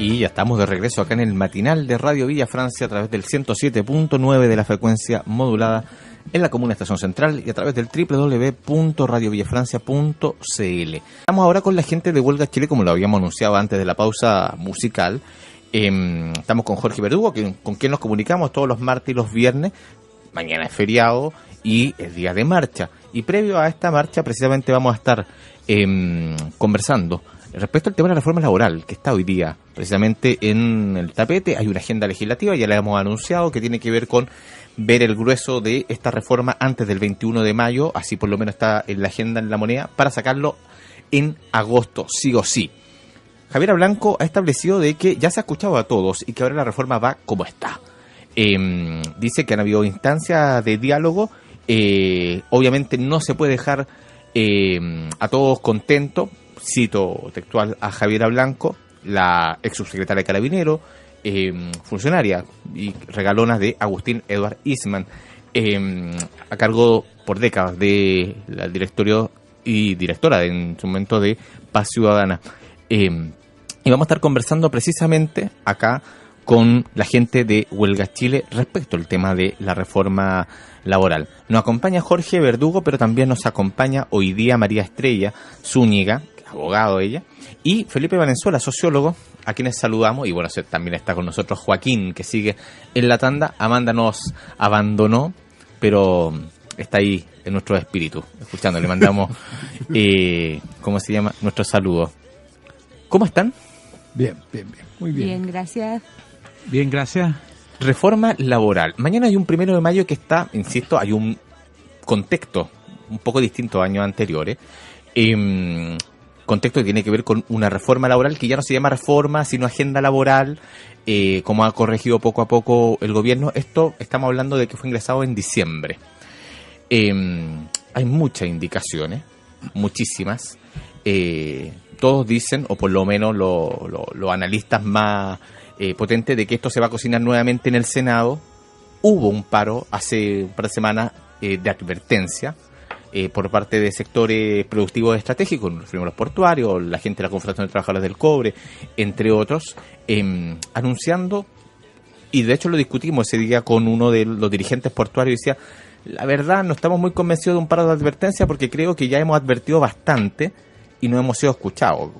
Y ya estamos de regreso acá en el matinal de Radio Villa Francia a través del 107.9 de la frecuencia modulada en la comuna Estación Central y a través del www.radiovillafrancia.cl. Estamos ahora con la gente de Huelga Chile, como lo habíamos anunciado antes de la pausa musical. Estamos con Jorge Verdugo, con quien nos comunicamos todos los martes y los viernes. Mañana es feriado y es día de marcha. Y previo a esta marcha precisamente vamos a estar conversando respecto al tema de la reforma laboral, que está hoy día precisamente en el tapete. Hay una agenda legislativa, ya la hemos anunciado, que tiene que ver con ver el grueso de esta reforma antes del 21 de mayo, así por lo menos está en la agenda en La Moneda, para sacarlo en agosto, sí o sí. Javiera Blanco ha establecido de que ya se ha escuchado a todos y que ahora la reforma va como está. Dice que han habido instancias de diálogo, obviamente no se puede dejar a todos contentos. Cito textual a Javiera Blanco, la ex subsecretaria de Carabineros, funcionaria y regalona de Agustín Edward Eastman, a cargo por décadas del directorio y directora en su momento de Paz Ciudadana. Y vamos a estar conversando precisamente acá con la gente de Huelga Chile respecto al tema de la reforma laboral. Nos acompaña Jorge Verdugo, pero también nos acompaña hoy día María Estrella Zúñiga, abogado ella, y Felipe Valenzuela, sociólogo, a quienes saludamos. Y bueno, también está con nosotros Joaquín, que sigue en la tanda. Amanda nos abandonó, pero está ahí en nuestro espíritu, escuchando. Le mandamos, ¿cómo se llama? Nuestro saludo. ¿Cómo están? Bien, muy bien. Bien, gracias. Bien, gracias. Reforma laboral. Mañana hay un 1 de mayo que está, insisto, hay un contexto un poco distinto a años anteriores. Contexto que tiene que ver con una reforma laboral que ya no se llama reforma, sino agenda laboral, como ha corregido poco a poco el gobierno. Esto estamos hablando de que fue ingresado en diciembre. Hay muchas indicaciones, muchísimas. Todos dicen, o por lo menos los analistas más potentes, de que esto se va a cocinar nuevamente en el Senado. Hubo un paro hace un par de semanas de advertencia por parte de sectores productivos estratégicos, los primeros portuarios, la gente de la Confederación de Trabajadores del Cobre, entre otros, anunciando, y de hecho lo discutimos ese día con uno de los dirigentes portuarios, y decía, la verdad no estamos muy convencidos de un paro de advertencia porque creo que ya hemos advertido bastante y no hemos sido escuchados.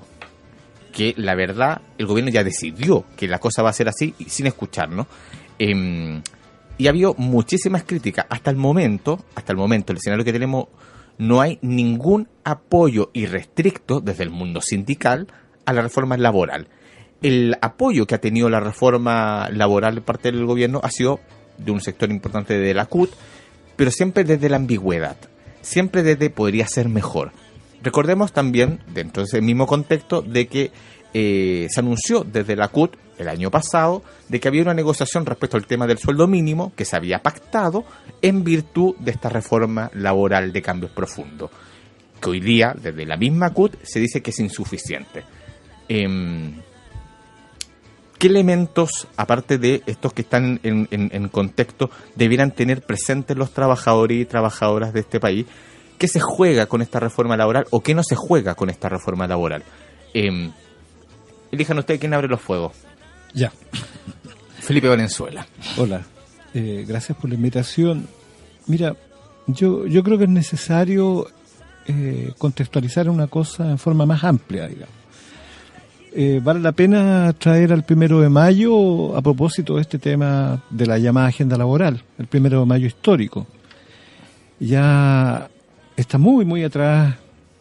Que la verdad el gobierno ya decidió que la cosa va a ser así sin escucharnos. Y ha habido muchísimas críticas. Hasta el momento, el escenario que tenemos, no hay ningún apoyo irrestricto desde el mundo sindical a la reforma laboral. El apoyo que ha tenido la reforma laboral de parte del gobierno ha sido de un sector importante de la CUT, pero siempre desde la ambigüedad, siempre desde podría ser mejor. Recordemos también, dentro de ese mismo contexto, de que se anunció desde la CUT el año pasado de que había una negociación respecto al tema del sueldo mínimo que se había pactado en virtud de esta reforma laboral de cambios profundos, que hoy día, desde la misma CUT, se dice que es insuficiente. ¿Qué elementos, aparte de estos que están en contexto, debieran tener presentes los trabajadores y trabajadoras de este país? ¿Qué se juega con esta reforma laboral o qué no se juega con esta reforma laboral? Elijan ustedes quién abre los fuegos. Ya. Felipe Valenzuela. Hola, gracias por la invitación. Mira, yo creo que es necesario contextualizar una cosa en forma más amplia, digamos. Vale la pena traer al 1 de mayo a propósito de este tema de la llamada agenda laboral, el 1 de mayo histórico. Ya está muy atrás,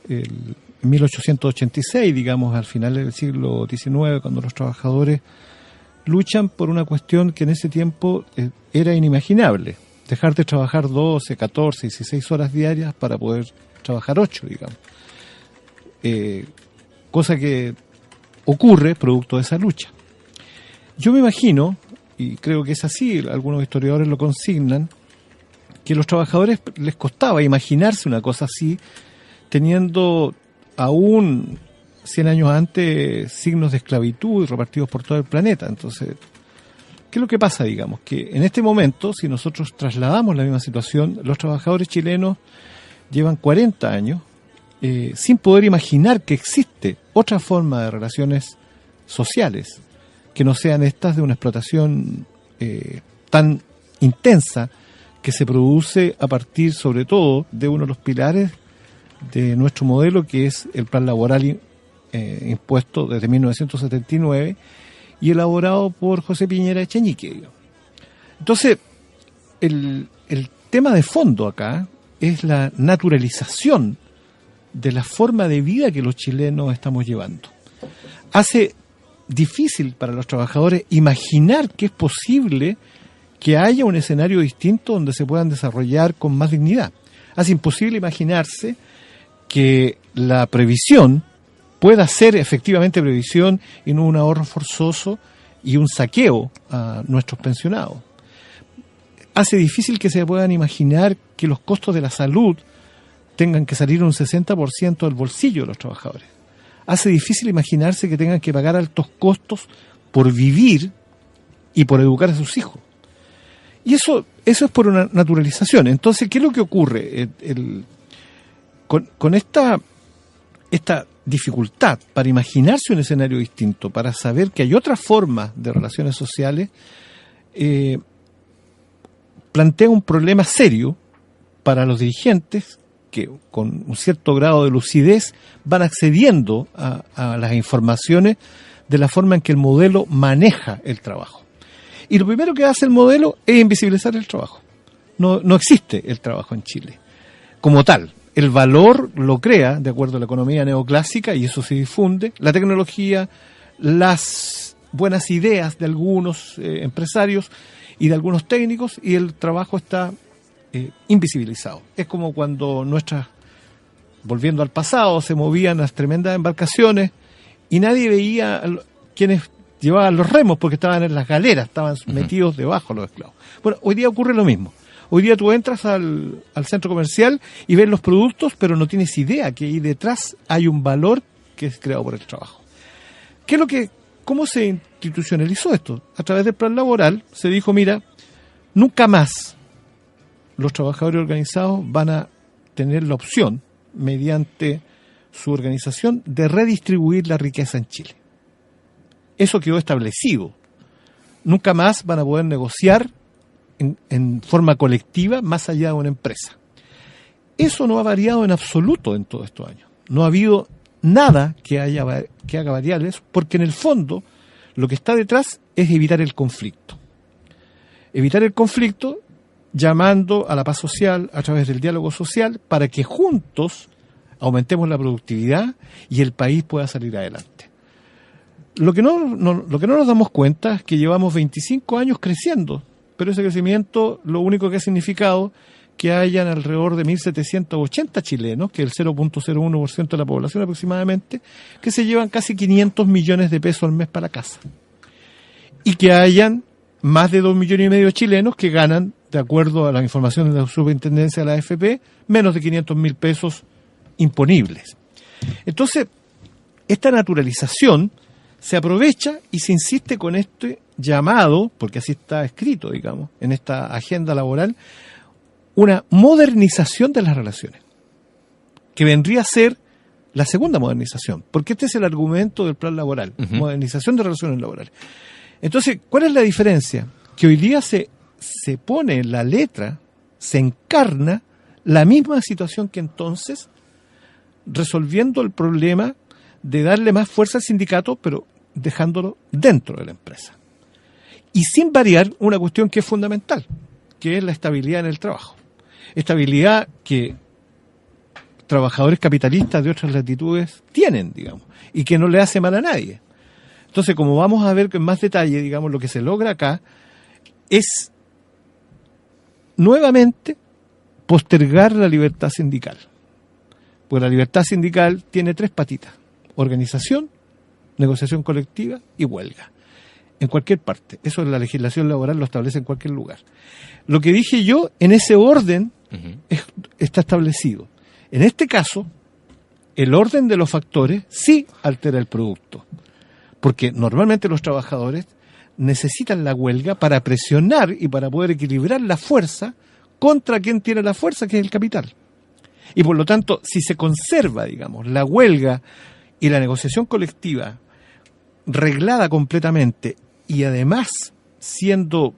en 1886, digamos, al final del siglo XIX, cuando los trabajadores luchan por una cuestión que en ese tiempo era inimaginable: dejar de trabajar 12, 14, 16 horas diarias para poder trabajar 8, digamos. Cosa que ocurre producto de esa lucha. Yo me imagino, y creo que es así, algunos historiadores lo consignan, que a los trabajadores les costaba imaginarse una cosa así, teniendo aún 100 años antes signos de esclavitud repartidos por todo el planeta. Entonces, ¿qué es lo que pasa? Digamos que en este momento, si nosotros trasladamos la misma situación, los trabajadores chilenos llevan 40 años sin poder imaginar que existe otra forma de relaciones sociales que no sean estas de una explotación tan intensa que se produce a partir, sobre todo, de uno de los pilares de nuestro modelo, que es el plan laboral impuesto desde 1979 y elaborado por José Piñera Echeñique. Entonces, el tema de fondo acá es la naturalización de la forma de vida que los chilenos estamos llevando. Hace difícil para los trabajadores imaginar que es posible que haya un escenario distinto donde se puedan desarrollar con más dignidad. Hace imposible imaginarse que la previsión pueda ser efectivamente previsión y no un ahorro forzoso y un saqueo a nuestros pensionados. Hace difícil que se puedan imaginar que los costos de la salud tengan que salir un 60% del bolsillo de los trabajadores. Hace difícil imaginarse que tengan que pagar altos costos por vivir y por educar a sus hijos. Y eso es por una naturalización. Entonces, ¿qué es lo que ocurre? Con esta dificultad para imaginarse un escenario distinto, para saber que hay otras formas de relaciones sociales, plantea un problema serio para los dirigentes que con un cierto grado de lucidez van accediendo a las informaciones de la forma en que el modelo maneja el trabajo. Y lo primero que hace el modelo es invisibilizar el trabajo. No existe el trabajo en Chile como tal. El valor lo crea, de acuerdo a la economía neoclásica, y eso se difunde, la tecnología, las buenas ideas de algunos empresarios y de algunos técnicos, y el trabajo está invisibilizado. Es como cuando volviendo al pasado, se movían las tremendas embarcaciones y nadie veía a quienes llevaban los remos porque estaban en las galeras, estaban metidos debajo los esclavos. Bueno, hoy día ocurre lo mismo. Hoy día tú entras al centro comercial y ves los productos, pero no tienes idea que ahí detrás hay un valor que es creado por el trabajo. ¿Cómo se institucionalizó esto? A través del plan laboral se dijo, mira, nunca más los trabajadores organizados van a tener la opción, mediante su organización, de redistribuir la riqueza en Chile. Eso quedó establecido. Nunca más van a poder negociar en forma colectiva más allá de una empresa. Eso no ha variado en absoluto en todos estos años. No ha habido nada que haga variables, porque en el fondo lo que está detrás es evitar el conflicto. Evitar el conflicto llamando a la paz social a través del diálogo social para que juntos aumentemos la productividad y el país pueda salir adelante. Lo que no nos damos cuenta es que llevamos 25 años creciendo, pero ese crecimiento lo único que ha significado que hayan alrededor de 1.780 chilenos, que es el 0.01% de la población aproximadamente, que se llevan casi 500 millones de pesos al mes para casa. Y que hayan más de 2,5 millones de chilenos que ganan, de acuerdo a las informaciones de la superintendencia de la AFP, menos de 500.000 pesos imponibles. Entonces, esta naturalización se aprovecha y se insiste con este llamado, porque así está escrito, digamos, en esta agenda laboral, una modernización de las relaciones, que vendría a ser la segunda modernización, porque este es el argumento del plan laboral, modernización de relaciones laborales. Entonces, ¿cuál es la diferencia? Que hoy día se pone en la letra, se encarna la misma situación que entonces, resolviendo el problema de darle más fuerza al sindicato, pero dejándolo dentro de la empresa. Y sin variar una cuestión que es fundamental, que es la estabilidad en el trabajo. Estabilidad que trabajadores capitalistas de otras latitudes tienen, digamos, y que no le hace mal a nadie. Entonces, como vamos a ver en más detalle, digamos, lo que se logra acá es nuevamente postergar la libertad sindical. Porque la libertad sindical tiene 3 patitas: organización, negociación colectiva y huelga. En cualquier parte. Eso la legislación laboral lo establece en cualquier lugar. Lo que dije yo, en ese orden, está establecido. En este caso, el orden de los factores sí altera el producto. Porque normalmente los trabajadores necesitan la huelga para presionar y para poder equilibrar la fuerza contra quien tiene la fuerza, que es el capital. Y por lo tanto, si se conserva, digamos, la huelga y la negociación colectiva reglada completamente y además siendo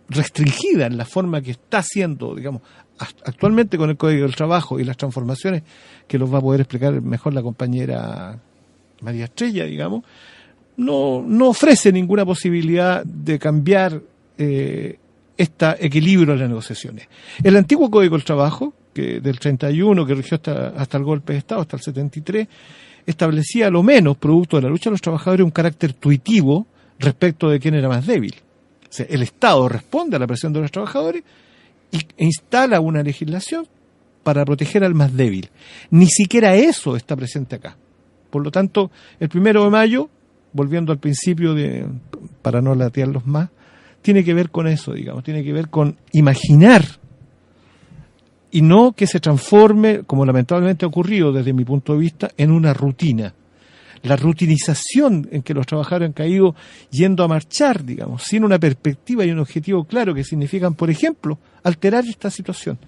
restringida en la forma que está siendo, digamos, actualmente con el Código del Trabajo y las transformaciones que los va a poder explicar mejor la compañera María Estrella, digamos, no ofrece ninguna posibilidad de cambiar este equilibrio en las negociaciones. El antiguo Código del Trabajo, que del 31, que rigió hasta el golpe de Estado, hasta el 73, establecía a lo menos, producto de la lucha de los trabajadores, un carácter tuitivo respecto de quién era más débil. O sea, el Estado responde a la presión de los trabajadores e instala una legislación para proteger al más débil. Ni siquiera eso está presente acá. Por lo tanto, el 1 de mayo, volviendo al principio, para no latearlos más, tiene que ver con eso, digamos, tiene que ver con imaginar y no que se transforme, como lamentablemente ha ocurrido desde mi punto de vista, en una rutina. La rutinización en que los trabajadores han caído yendo a marchar, digamos, sin una perspectiva y un objetivo claro que significan, por ejemplo, alterar esta situación.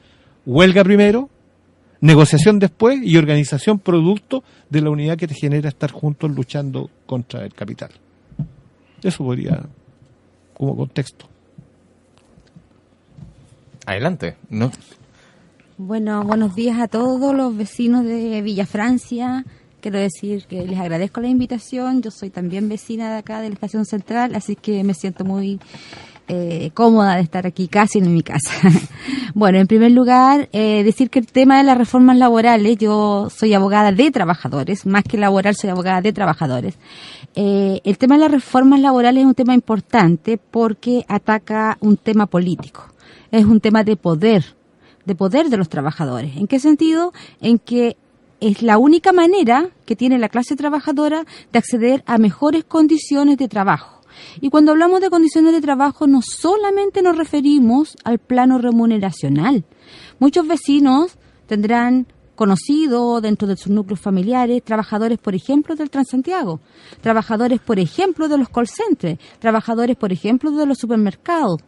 Huelga primero, negociación después y organización producto de la unidad que te genera estar juntos luchando contra el capital. Eso podría, como contexto. Adelante. ¿No? Bueno, buenos días a todos los vecinos de Villa Francia. Quiero decir que les agradezco la invitación. Yo soy también vecina de acá de la Estación Central, así que me siento muy cómoda de estar aquí casi en mi casa. Bueno, en primer lugar, decir que el tema de las reformas laborales, yo soy abogada de trabajadores, más que laboral soy abogada de trabajadores. El tema de las reformas laborales es un tema importante porque ataca un tema político, es un tema de poder de los trabajadores. ¿En qué sentido? En que es la única manera que tiene la clase trabajadora de acceder a mejores condiciones de trabajo. Y cuando hablamos de condiciones de trabajo, no solamente nos referimos al plano remuneracional. Muchos vecinos tendrán conocido dentro de sus núcleos familiares trabajadores, por ejemplo, del Transantiago, trabajadores, por ejemplo, de los call centers, trabajadores, por ejemplo, de los supermercados,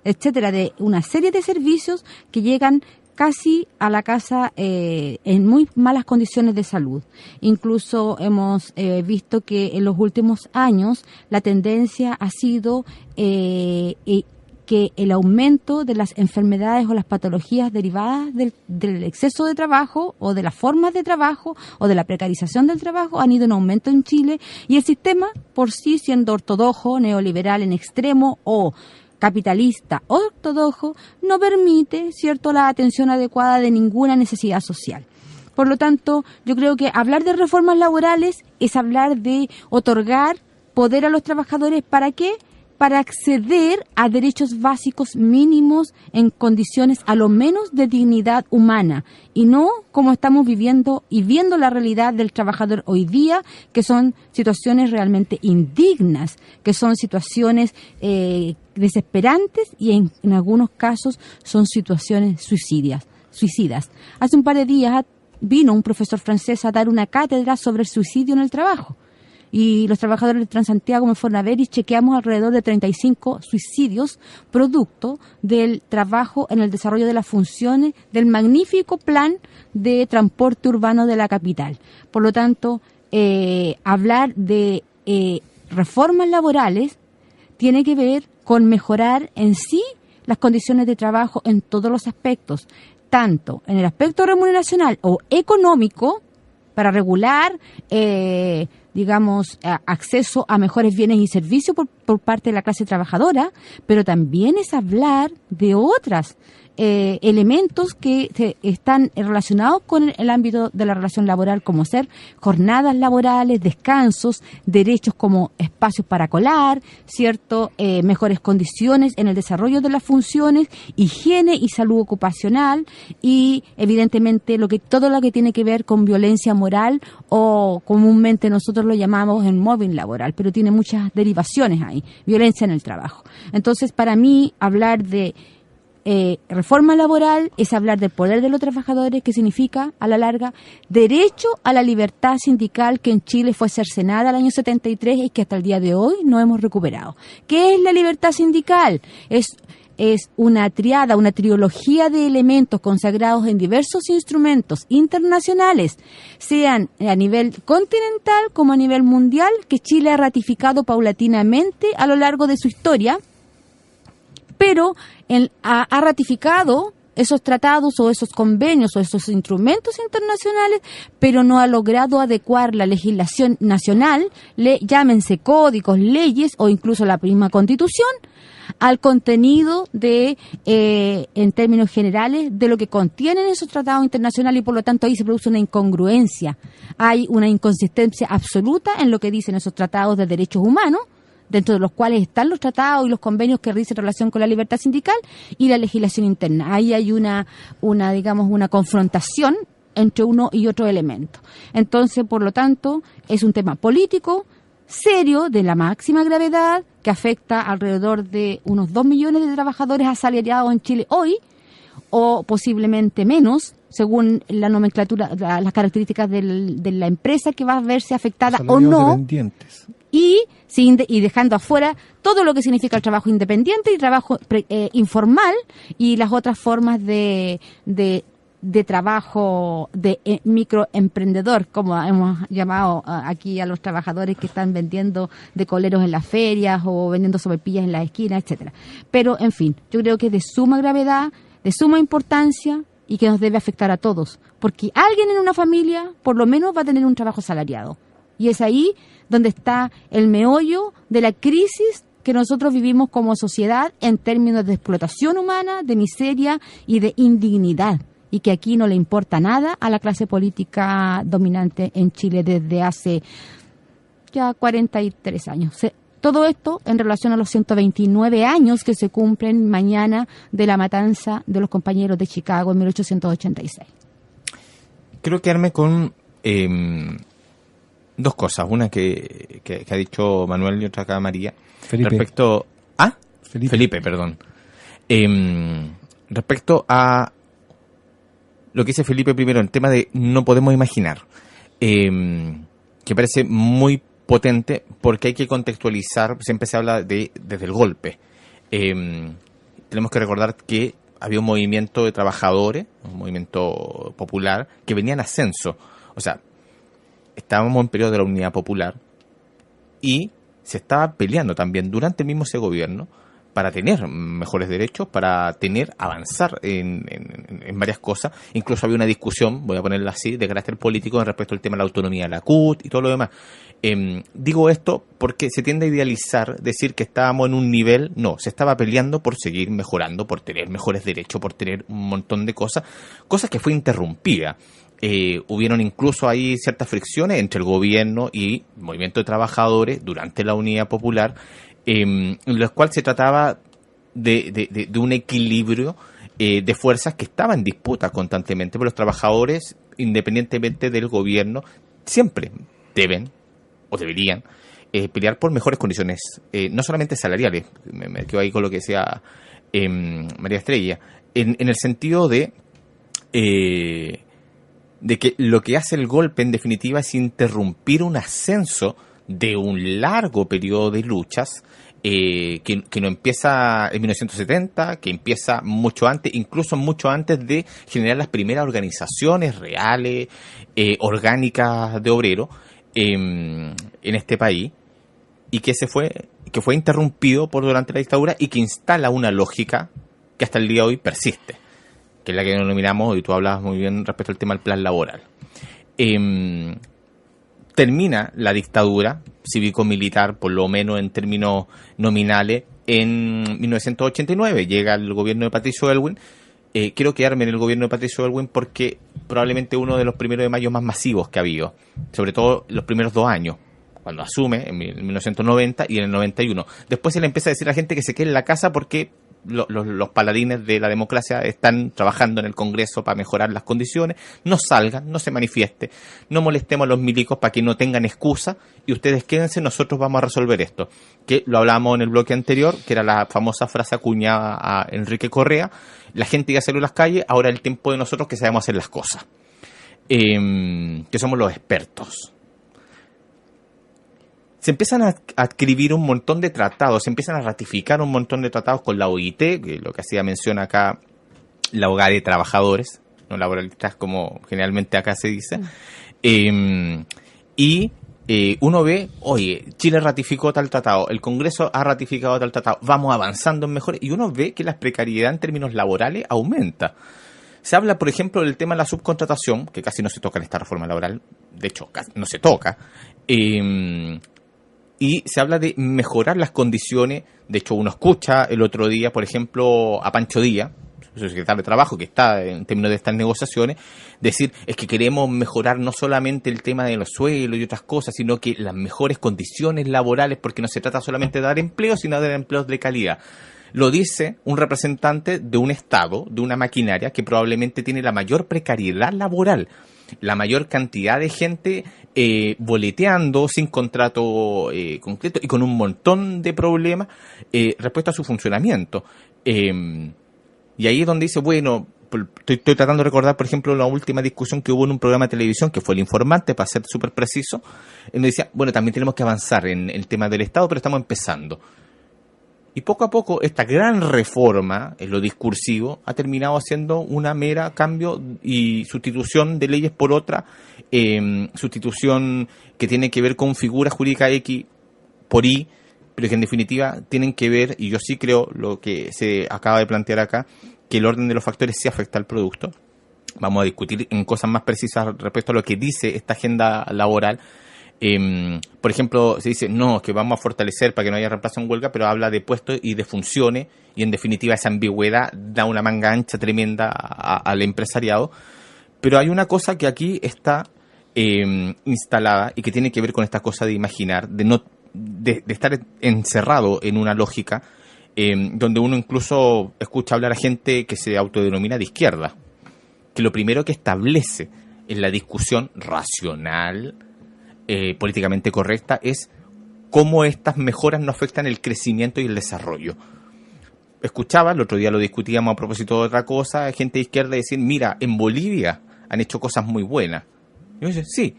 etcétera, de una serie de servicios que llegan casi a la casa en muy malas condiciones de salud. Incluso hemos visto que en los últimos años la tendencia ha sido que el aumento de las enfermedades o las patologías derivadas del exceso de trabajo o de las formas de trabajo o de la precarización del trabajo han ido en aumento en Chile, y el sistema por sí, siendo ortodoxo, neoliberal en extremo o capitalista ortodoxo, no permite, ¿cierto?, la atención adecuada de ninguna necesidad social. Por lo tanto, yo creo que hablar de reformas laborales es hablar de otorgar poder a los trabajadores. ¿Para qué? Para acceder a derechos básicos mínimos en condiciones a lo menos de dignidad humana, y no como estamos viviendo y viendo la realidad del trabajador hoy día, que son situaciones realmente indignas, que son situaciones desesperantes y en algunos casos son situaciones suicidas. Hace un par de días vino un profesor francés a dar una cátedra sobre el suicidio en el trabajo. Y los trabajadores del Transantiago me fueron a ver y chequeamos alrededor de 35 suicidios producto del trabajo en el desarrollo de las funciones del magnífico plan de transporte urbano de la capital. Por lo tanto, hablar de reformas laborales tiene que ver con mejorar en sí las condiciones de trabajo en todos los aspectos, tanto en el aspecto remuneracional o económico, para regular acceso a mejores bienes y servicios por parte de la clase trabajadora, pero también es hablar de otros elementos que están relacionados con el ámbito de la relación laboral, como ser jornadas laborales, descansos, derechos como espacios para colar, ¿cierto?, mejores condiciones en el desarrollo de las funciones, higiene y salud ocupacional, y evidentemente todo lo que tiene que ver con violencia moral, o comúnmente nosotros lo llamamos el mobbing laboral, pero tiene muchas derivaciones ahí, violencia en el trabajo. Entonces, para mí, hablar de reforma laboral es hablar del poder de los trabajadores, que significa, a la larga, derecho a la libertad sindical, que en Chile fue cercenada el año 73 y que hasta el día de hoy no hemos recuperado. ¿Qué es la libertad sindical? Es es una triada, una trilogía de elementos consagrados en diversos instrumentos internacionales, sean a nivel continental como a nivel mundial, que Chile ha ratificado paulatinamente a lo largo de su historia, pero ha ratificado esos tratados o esos convenios o esos instrumentos internacionales, pero no ha logrado adecuar la legislación nacional, llámense códigos, leyes o incluso la misma Constitución, al contenido de, en términos generales, de lo que contienen esos tratados internacionales, y por lo tanto ahí se produce una incongruencia. Hay una inconsistencia absoluta en lo que dicen esos tratados de derechos humanos, dentro de los cuales están los tratados y los convenios que dicen relación con la libertad sindical, y la legislación interna. Ahí hay una confrontación entre uno y otro elemento. Entonces, por lo tanto, es un tema político, serio, de la máxima gravedad, que afecta alrededor de unos 2 millones de trabajadores asalariados en Chile hoy, o posiblemente menos, según la nomenclatura, las características de la empresa que va a verse afectada o no. Dependientes. Y dejando afuera todo lo que significa el trabajo independiente y trabajo informal y las otras formas de trabajo de microemprendedor, como hemos llamado aquí a los trabajadores que están vendiendo de coleros en las ferias o vendiendo sopaipillas en las esquinas, etcétera. Pero, en fin, yo creo que es de suma gravedad, de suma importancia y que nos debe afectar a todos, porque alguien en una familia por lo menos va a tener un trabajo asalariado. Y es ahí donde está el meollo de la crisis que nosotros vivimos como sociedad en términos de explotación humana, de miseria y de indignidad. Y que aquí no le importa nada a la clase política dominante en Chile desde hace ya 43 años. Todo esto en relación a los 129 años que se cumplen mañana de la matanza de los compañeros de Chicago en 1886. Quiero quedarme con dos cosas. Una que ha dicho Manuel y otra acá María. Felipe. Respecto a... Felipe, perdón. Respecto a lo que dice Felipe primero, el tema de no podemos imaginar, que parece muy potente porque hay que contextualizar, siempre se habla desde el golpe. Tenemos que recordar que había un movimiento de trabajadores, un movimiento popular, que venía en ascenso. O sea, estábamos en periodo de la Unidad Popular y se estaba peleando también durante el mismo ese gobierno para tener mejores derechos, para avanzar en varias cosas. Incluso había una discusión, voy a ponerla así, de carácter político respecto al tema de la autonomía de la CUT y todo lo demás. Digo esto porque se tiende a idealizar, decir que estábamos en un nivel. No, se estaba peleando por seguir mejorando, por tener mejores derechos, por tener un montón de cosas que fue interrumpida. Hubieron incluso ahí ciertas fricciones entre el gobierno y el movimiento de trabajadores durante la Unidad Popular, en los cuales se trataba de un equilibrio de fuerzas que estaban en disputa constantemente, pero los trabajadores, independientemente del gobierno, siempre deben o deberían pelear por mejores condiciones, no solamente salariales. Me quedo ahí con lo que decía María Estrella, en el sentido de que lo que hace el golpe en definitiva es interrumpir un ascenso de un largo periodo de luchas que no empieza en 1970, que empieza mucho antes, incluso mucho antes de generar las primeras organizaciones reales, orgánicas de obreros en este país, y que fue interrumpido durante la dictadura y que instala una lógica que hasta el día de hoy persiste, que es la que denominamos, y tú hablabas muy bien respecto al tema del plan laboral. Termina la dictadura cívico-militar, por lo menos en términos nominales, en 1989. Llega el gobierno de Patricio Aylwin. Quiero quedarme en el gobierno de Patricio Aylwin porque probablemente uno de los 1 de mayo más masivos que ha habido, sobre todo los primeros 2 años, cuando asume en 1990 y en el 91. Después se le empieza a decir a la gente que se quede en la casa porque los paladines de la democracia están trabajando en el Congreso para mejorar las condiciones. No salgan, no se manifieste, no molestemos a los milicos para que no tengan excusa y ustedes quédense, nosotros vamos a resolver esto. Que lo hablábamos en el bloque anterior, que era la famosa frase acuñada a Enrique Correa: la gente ya salió a las calles, ahora es el tiempo de nosotros que sabemos hacer las cosas, que somos los expertos. se empiezan a adquirir un montón de tratados, se empiezan a ratificar un montón de tratados con la OIT, que lo que hacía mención acá, la Hogar de Trabajadores, no laboralistas como generalmente acá se dice, uno ve, oye, Chile ratificó tal tratado, el Congreso ha ratificado tal tratado, vamos avanzando en mejor, y uno ve que la precariedad en términos laborales aumenta. Se habla, por ejemplo, del tema de la subcontratación, que casi no se toca en esta reforma laboral, de hecho, casi no se toca, y se habla de mejorar las condiciones. De hecho, uno escucha el otro día, por ejemplo, a Pancho Díaz, su secretario de Trabajo, que está en términos de estas negociaciones, decir, es que queremos mejorar no solamente el tema de los suelos y otras cosas, sino que las mejores condiciones laborales, porque no se trata solamente de dar empleo, sino de dar empleos de calidad. Lo dice un representante de un Estado, de una maquinaria que probablemente tiene la mayor precariedad laboral, la mayor cantidad de gente boleteando sin contrato concreto y con un montón de problemas respecto a su funcionamiento. Y ahí es donde dice, bueno, estoy tratando de recordar, por ejemplo, la última discusión que hubo en un programa de televisión, que fue El Informante, para ser súper preciso, en donde decía, bueno, también tenemos que avanzar en el tema del Estado, pero estamos empezando. Y poco a poco esta gran reforma en lo discursivo ha terminado haciendo una mera cambio y sustitución de leyes por otra, sustitución que tiene que ver con figuras jurídicas X por Y, pero que en definitiva tienen que ver, y yo sí creo lo que se acaba de plantear acá, que el orden de los factores sí afecta al producto. Vamos a discutir en cosas más precisas respecto a lo que dice esta agenda laboral. Por ejemplo, se dice, no, es que vamos a fortalecer para que no haya reemplazo en huelga, pero habla de puestos y de funciones, y en definitiva esa ambigüedad da una manga ancha tremenda al empresariado. Pero hay una cosa que aquí está instalada y que tiene que ver con esta cosa de imaginar, de estar encerrado en una lógica donde uno incluso escucha hablar a gente que se autodenomina de izquierda, que lo primero que establece en la discusión racional, políticamente correcta, es cómo estas mejoras no afectan el crecimiento y el desarrollo. Escuchaba, el otro día lo discutíamos a propósito de otra cosa, gente de izquierda decir, mira, en Bolivia han hecho cosas muy buenas. Y yo digo, sí,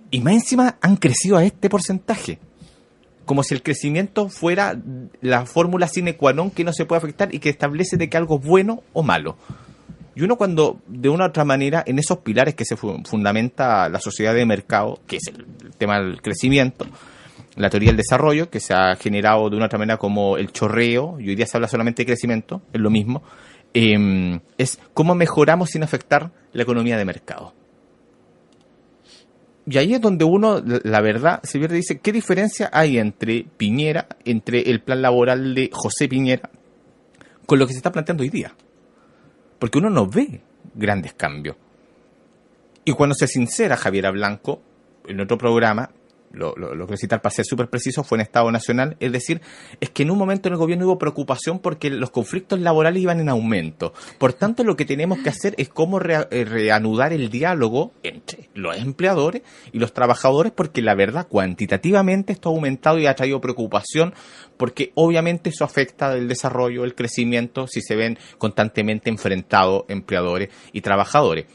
y más encima han crecido a este porcentaje. Como si el crecimiento fuera la fórmula sine qua non que no se puede afectar y que establece de que algo es bueno o malo. Y uno cuando, de una u otra manera, en esos pilares que se fundamenta la sociedad de mercado, que es el tema del crecimiento, la teoría del desarrollo, que se ha generado de una u otra manera como el chorreo, y hoy día se habla solamente de crecimiento, es lo mismo, es cómo mejoramos sin afectar la economía de mercado. Y ahí es donde uno, la verdad, se pierde y dice, ¿qué diferencia hay entre Piñera, entre el plan laboral de José Piñera, con lo que se está planteando hoy día? Porque uno no ve grandes cambios. Y cuando se sincera Javiera Blanco, en otro programa, lo quiero citar para ser súper preciso, fue en Estado Nacional, es decir, es que en un momento en el gobierno hubo preocupación porque los conflictos laborales iban en aumento. Por tanto, lo que tenemos que hacer es cómo reanudar el diálogo entre los empleadores y los trabajadores, porque la verdad, cuantitativamente esto ha aumentado y ha traído preocupación, porque obviamente eso afecta el desarrollo, el crecimiento, si se ven constantemente enfrentados empleadores y trabajadores.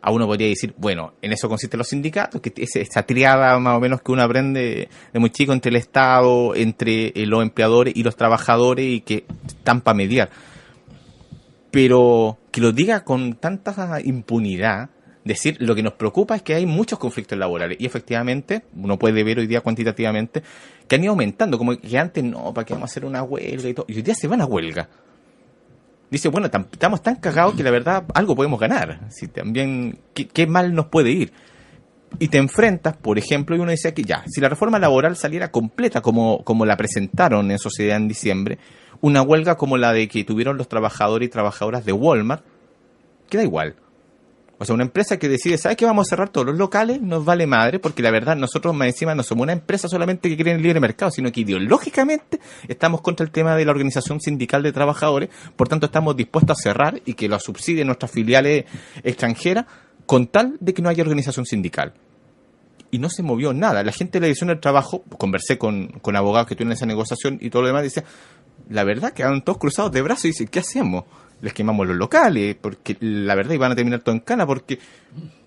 A uno podría decir, bueno, en eso consisten los sindicatos, que es esa triada más o menos que uno aprende de muy chico entre el Estado, entre los empleadores y los trabajadores, y que están para mediar. Pero que lo diga con tanta impunidad, decir, lo que nos preocupa es que hay muchos conflictos laborales, y efectivamente, uno puede ver hoy día cuantitativamente, que han ido aumentando, como que antes no, ¿para qué vamos a hacer una huelga y todo? Y hoy día se van a huelga. Dice, bueno, estamos tan cagados que la verdad algo podemos ganar. Si también, ¿qué mal nos puede ir? Y te enfrentas, por ejemplo, y uno dice aquí, ya, si la reforma laboral saliera completa como la presentaron en Sociedad en diciembre, una huelga como la de que tuvieron los trabajadores y trabajadoras de Walmart, queda igual. O sea, una empresa que decide, ¿sabes qué? Vamos a cerrar todos los locales, nos vale madre, porque la verdad nosotros más encima no somos una empresa solamente que quiere el libre mercado, sino que ideológicamente estamos contra el tema de la organización sindical de trabajadores, por tanto estamos dispuestos a cerrar y que lo subsidien nuestras filiales extranjeras con tal de que no haya organización sindical. Y no se movió nada. La gente de la Dirección del Trabajo, conversé con abogados que tuvieron esa negociación y todo lo demás, decía, la verdad quedaron todos cruzados de brazos y dicen, ¿qué hacemos? Les quemamos los locales, porque la verdad iban a terminar todo en cana, porque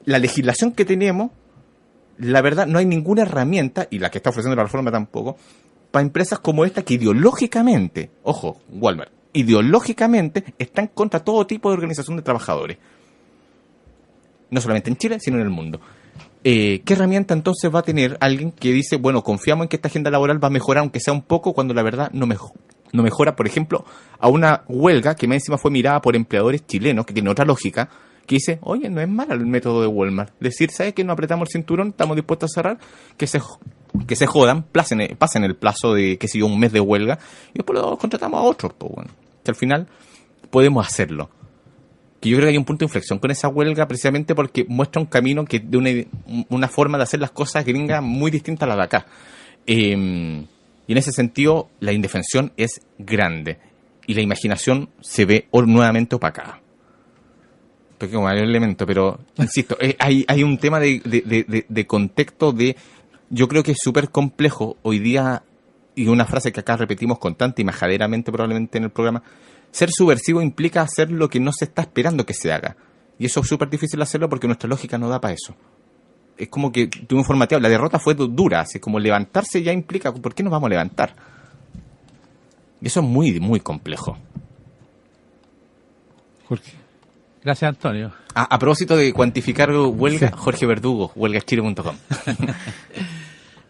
la legislación que tenemos la verdad no hay ninguna herramienta, y la que está ofreciendo la reforma tampoco, para empresas como esta que ideológicamente, ojo, Walmart, ideológicamente están contra todo tipo de organización de trabajadores. No solamente en Chile, sino en el mundo. ¿Qué herramienta entonces va a tener alguien que dice, bueno, confiamos en que esta agenda laboral va a mejorar, aunque sea un poco, cuando la verdad no mejora, por ejemplo, a una huelga que más encima fue mirada por empleadores chilenos, que tiene otra lógica, que dice, oye, no es malo el método de Walmart. Decir, ¿sabes qué? No apretamos el cinturón, estamos dispuestos a cerrar, que se jodan, pasen el plazo de, que siguió un mes de huelga, y después lo contratamos a otros, pues bueno. Que al final podemos hacerlo. Que yo creo que hay un punto de inflexión con esa huelga precisamente porque muestra un camino que de una forma de hacer las cosas gringas muy distinta a la de acá. Y en ese sentido la indefensión es grande y la imaginación se ve nuevamente opacada. Porque como hay un elemento, pero insisto, hay un tema de contexto yo creo que es súper complejo hoy día, y una frase que acá repetimos constante y majaderamente probablemente en el programa: ser subversivo implica hacer lo que no se está esperando que se haga. Y eso es súper difícil hacerlo porque nuestra lógica no da para eso. Es como que tuve un formateo, la derrota fue dura, así como levantarse ya implica, ¿por qué nos vamos a levantar? Y eso es muy, muy complejo. Jorge. Gracias, Antonio. A propósito de cuantificar huelga, Sí. Jorge Verdugo, huelgaschile.com.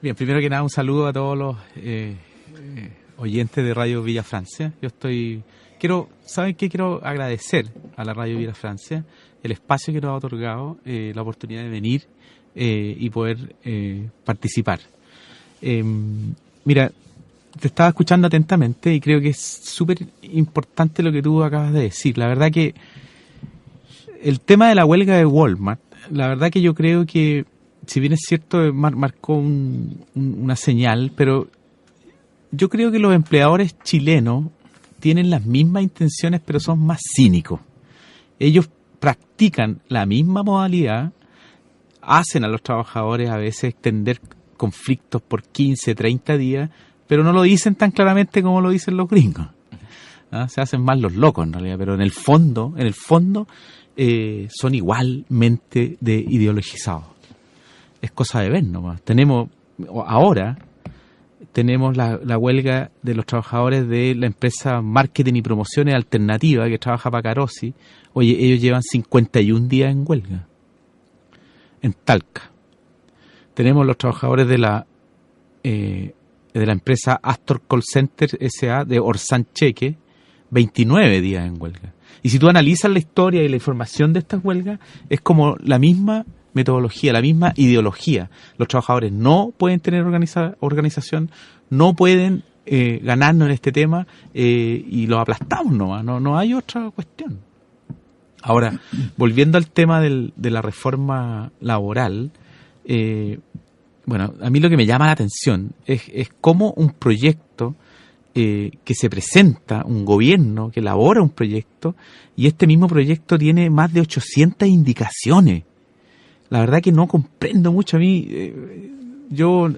Bien, primero que nada, un saludo a todos los oyentes de Radio Villa Francia. ¿Saben qué? Quiero agradecer a la Radio Villa Francia el espacio que nos ha otorgado, la oportunidad de venir y poder participar. Mira, te estaba escuchando atentamente y creo que es súper importante lo que tú acabas de decir. La verdad que el tema de la huelga de Walmart, la verdad que yo creo que, si bien es cierto, marcó una señal, pero yo creo que los empleadores chilenos tienen las mismas intenciones, pero son más cínicos. Ellos practican la misma modalidad, hacen a los trabajadores a veces extender conflictos por 15, 30 días, pero no lo dicen tan claramente como lo dicen los gringos. Se hacen más los locos en realidad, pero en el fondo son igualmente ideologizados. Es cosa de ver nomás. Ahora tenemos la huelga de los trabajadores de la empresa Marketing y Promociones Alternativa que trabaja para Carosi. Oye, ellos llevan 51 días en huelga en Talca. Tenemos los trabajadores de la empresa Astor Call Center S.A. de Orsán Cheque, 29 días en huelga. Y si tú analizas la historia y la información de estas huelgas, es como la misma metodología, la misma ideología. Los trabajadores no pueden tener organización, no pueden ganarnos en este tema y los aplastamos nomás, no hay otra cuestión. Ahora, volviendo al tema de la reforma laboral, bueno, a mí lo que me llama la atención es cómo un proyecto que se presenta, un gobierno que elabora un proyecto, y este mismo proyecto tiene más de 800 indicaciones. La verdad que no comprendo mucho. A mí, yo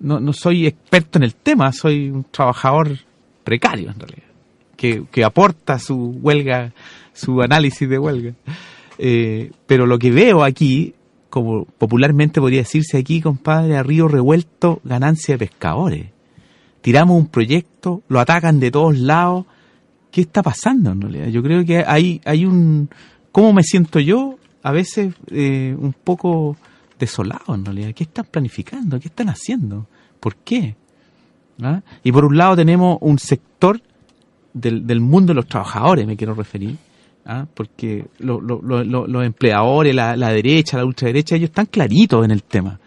no soy experto en el tema, soy un trabajador precario en realidad, que aporta su huelga, su análisis de huelga. Pero lo que veo aquí, como popularmente podría decirse aquí, compadre, a río revuelto, ganancia de pescadores. Tiramos un proyecto, lo atacan de todos lados. ¿Qué está pasando en realidad? Yo creo que hay un... ¿Cómo me siento yo? A veces un poco desolado en realidad. ¿Qué están planificando? ¿Qué están haciendo? ¿Por qué? ¿Ah? Y por un lado tenemos un sector del mundo de los trabajadores, me quiero referir, porque los empleadores, la derecha, la ultraderecha, ellos están claritos en el tema.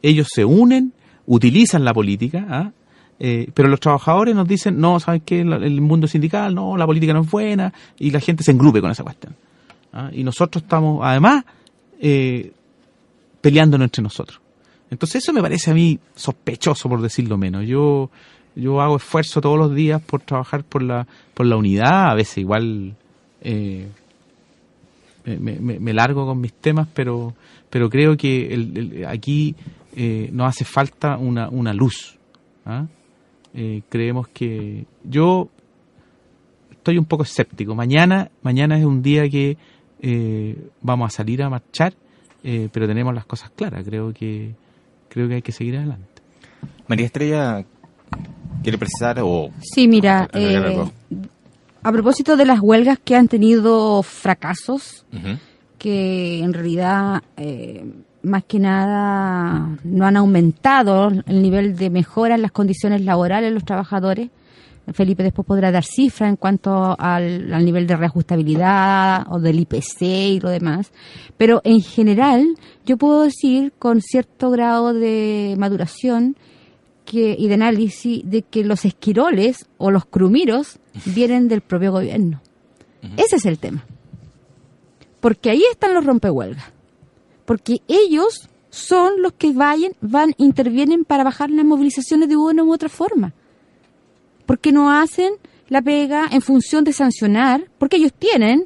Ellos se unen, utilizan la política, pero los trabajadores nos dicen, no, ¿saben qué? El mundo sindical, no, la política no es buena, y la gente se engrupe con esa cuestión. Y nosotros estamos, además, peleándonos entre nosotros. Entonces eso me parece a mí sospechoso, por decirlo menos. Yo hago esfuerzo todos los días por trabajar por la unidad, a veces igual me largo con mis temas, pero creo que aquí nos hace falta una luz. Creemos que... Yo estoy un poco escéptico. Mañana es un día que vamos a salir a marchar pero tenemos las cosas claras. Creo que hay que seguir adelante. María Estrella, ¿quiere precisar o...? Sí, mira, agregar algo? a propósito de las huelgas que han tenido fracasos, Ujú. que en realidad más que nada no han aumentado el nivel de mejora en las condiciones laborales de los trabajadores. Felipe después podrá dar cifras en cuanto al nivel de reajustabilidad o del IPC y lo demás. Pero en general yo puedo decir con cierto grado de maduración y de análisis de que los esquiroles o los crumiros vienen del propio gobierno. Ese es el tema. Porque ahí están los rompehuelgas. Porque ellos son los que intervienen para bajar las movilizaciones de una u otra forma. Porque no hacen la pega en función de sancionar, porque ellos tienen,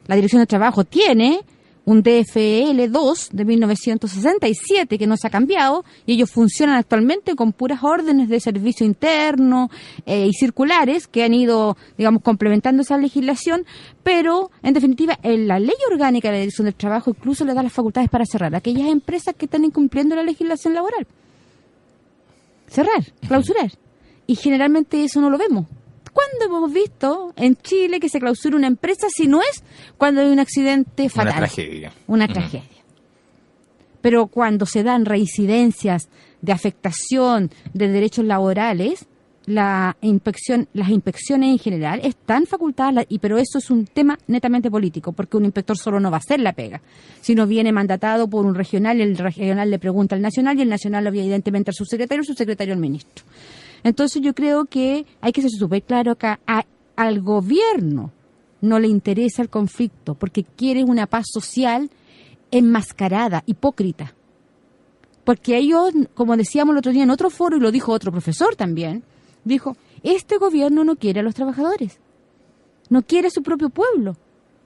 la Dirección de Trabajo tiene un DFL2 de 1967 que no se ha cambiado, y ellos funcionan actualmente con puras órdenes de servicio interno y circulares que han ido, digamos, complementando esa legislación, pero en definitiva la ley orgánica de la Dirección del Trabajo incluso le da las facultades para cerrar a aquellas empresas que están incumpliendo la legislación laboral. Cerrar, clausurar. Y generalmente eso no lo vemos. ¿Cuándo hemos visto en Chile que se clausura una empresa si no es cuando hay un accidente fatal? Una tragedia. Una tragedia. Pero cuando se dan reincidencias de afectación de derechos laborales, las inspecciones en general están facultadas, pero eso es un tema netamente político, porque un inspector solo no va a hacer la pega, sino viene mandatado por un regional, y el regional le pregunta al nacional, y el nacional evidentemente al subsecretario al ministro. Entonces yo creo que hay que ser súper claro que al gobierno no le interesa el conflicto porque quiere una paz social enmascarada, hipócrita. Porque ellos, como decíamos el otro día en otro foro, y lo dijo otro profesor también, dijo, este gobierno no quiere a los trabajadores, no quiere a su propio pueblo.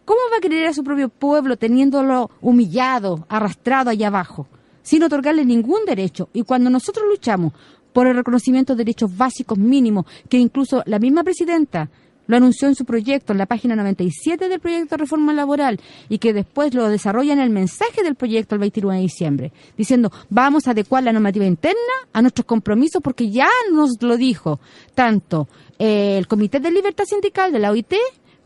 ¿Cómo va a querer a su propio pueblo teniéndolo humillado, arrastrado allá abajo, sin otorgarle ningún derecho? Y cuando nosotros luchamos por el reconocimiento de derechos básicos mínimos, que incluso la misma presidenta lo anunció en su proyecto, en la página 97 del proyecto de reforma laboral, y que después lo desarrolla en el mensaje del proyecto el 29 de diciembre, diciendo, vamos a adecuar la normativa interna a nuestros compromisos, porque ya nos lo dijo tanto el Comité de Libertad Sindical de la OIT,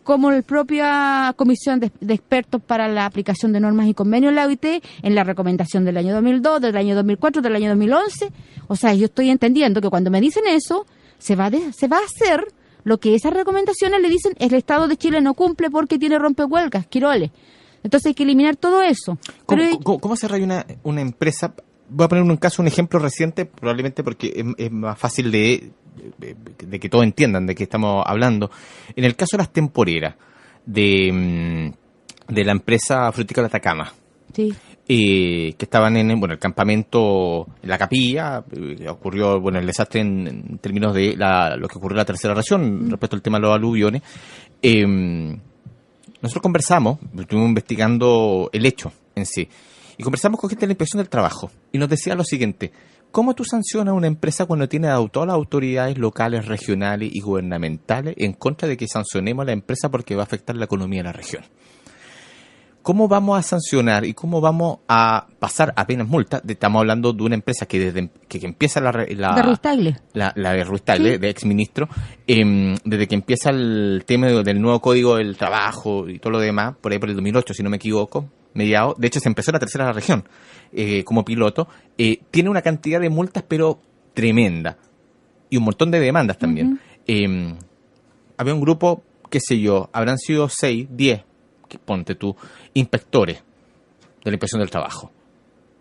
como la propia Comisión de Expertos para la Aplicación de Normas y Convenios de la OIT, en la recomendación del año 2002, del año 2004, del año 2011. O sea, yo estoy entendiendo que cuando me dicen eso, se va a hacer lo que esas recomendaciones le dicen, el Estado de Chile no cumple porque tiene rompehuelgas, quiroles. Entonces hay que eliminar todo eso. ¿Cómo se raya una empresa? Voy a poner un ejemplo reciente, probablemente porque es más fácil de que todos entiendan de qué estamos hablando. En el caso de las temporeras de la empresa Frutícola Atacama, sí, que estaban en el campamento, en la capilla, ocurrió el desastre en términos de lo que ocurrió en la tercera región respecto al tema de los aluviones. Nosotros conversamos, estuvimos investigando el hecho en sí, y conversamos con gente de la Inspección del Trabajo, y nos decía lo siguiente: ¿cómo tú sancionas a una empresa cuando tiene a todas las autoridades locales, regionales y gubernamentales en contra de que sancionemos a la empresa porque va a afectar la economía de la región? ¿Cómo vamos a sancionar y cómo vamos a pasar apenas multas? Estamos hablando de una empresa que desde que empieza la de Ruiz-Tagle, de Ruiz-Tagle, sí, de exministro, desde que empieza el tema del nuevo Código del Trabajo y todo lo demás, por ahí por el 2008, si no me equivoco, mediados, de hecho se empezó en la tercera región como piloto, tiene una cantidad de multas pero tremenda y un montón de demandas también. Había un grupo, qué sé yo, habrán sido 6, 10, ponte tú, inspectores de la Inspección del Trabajo,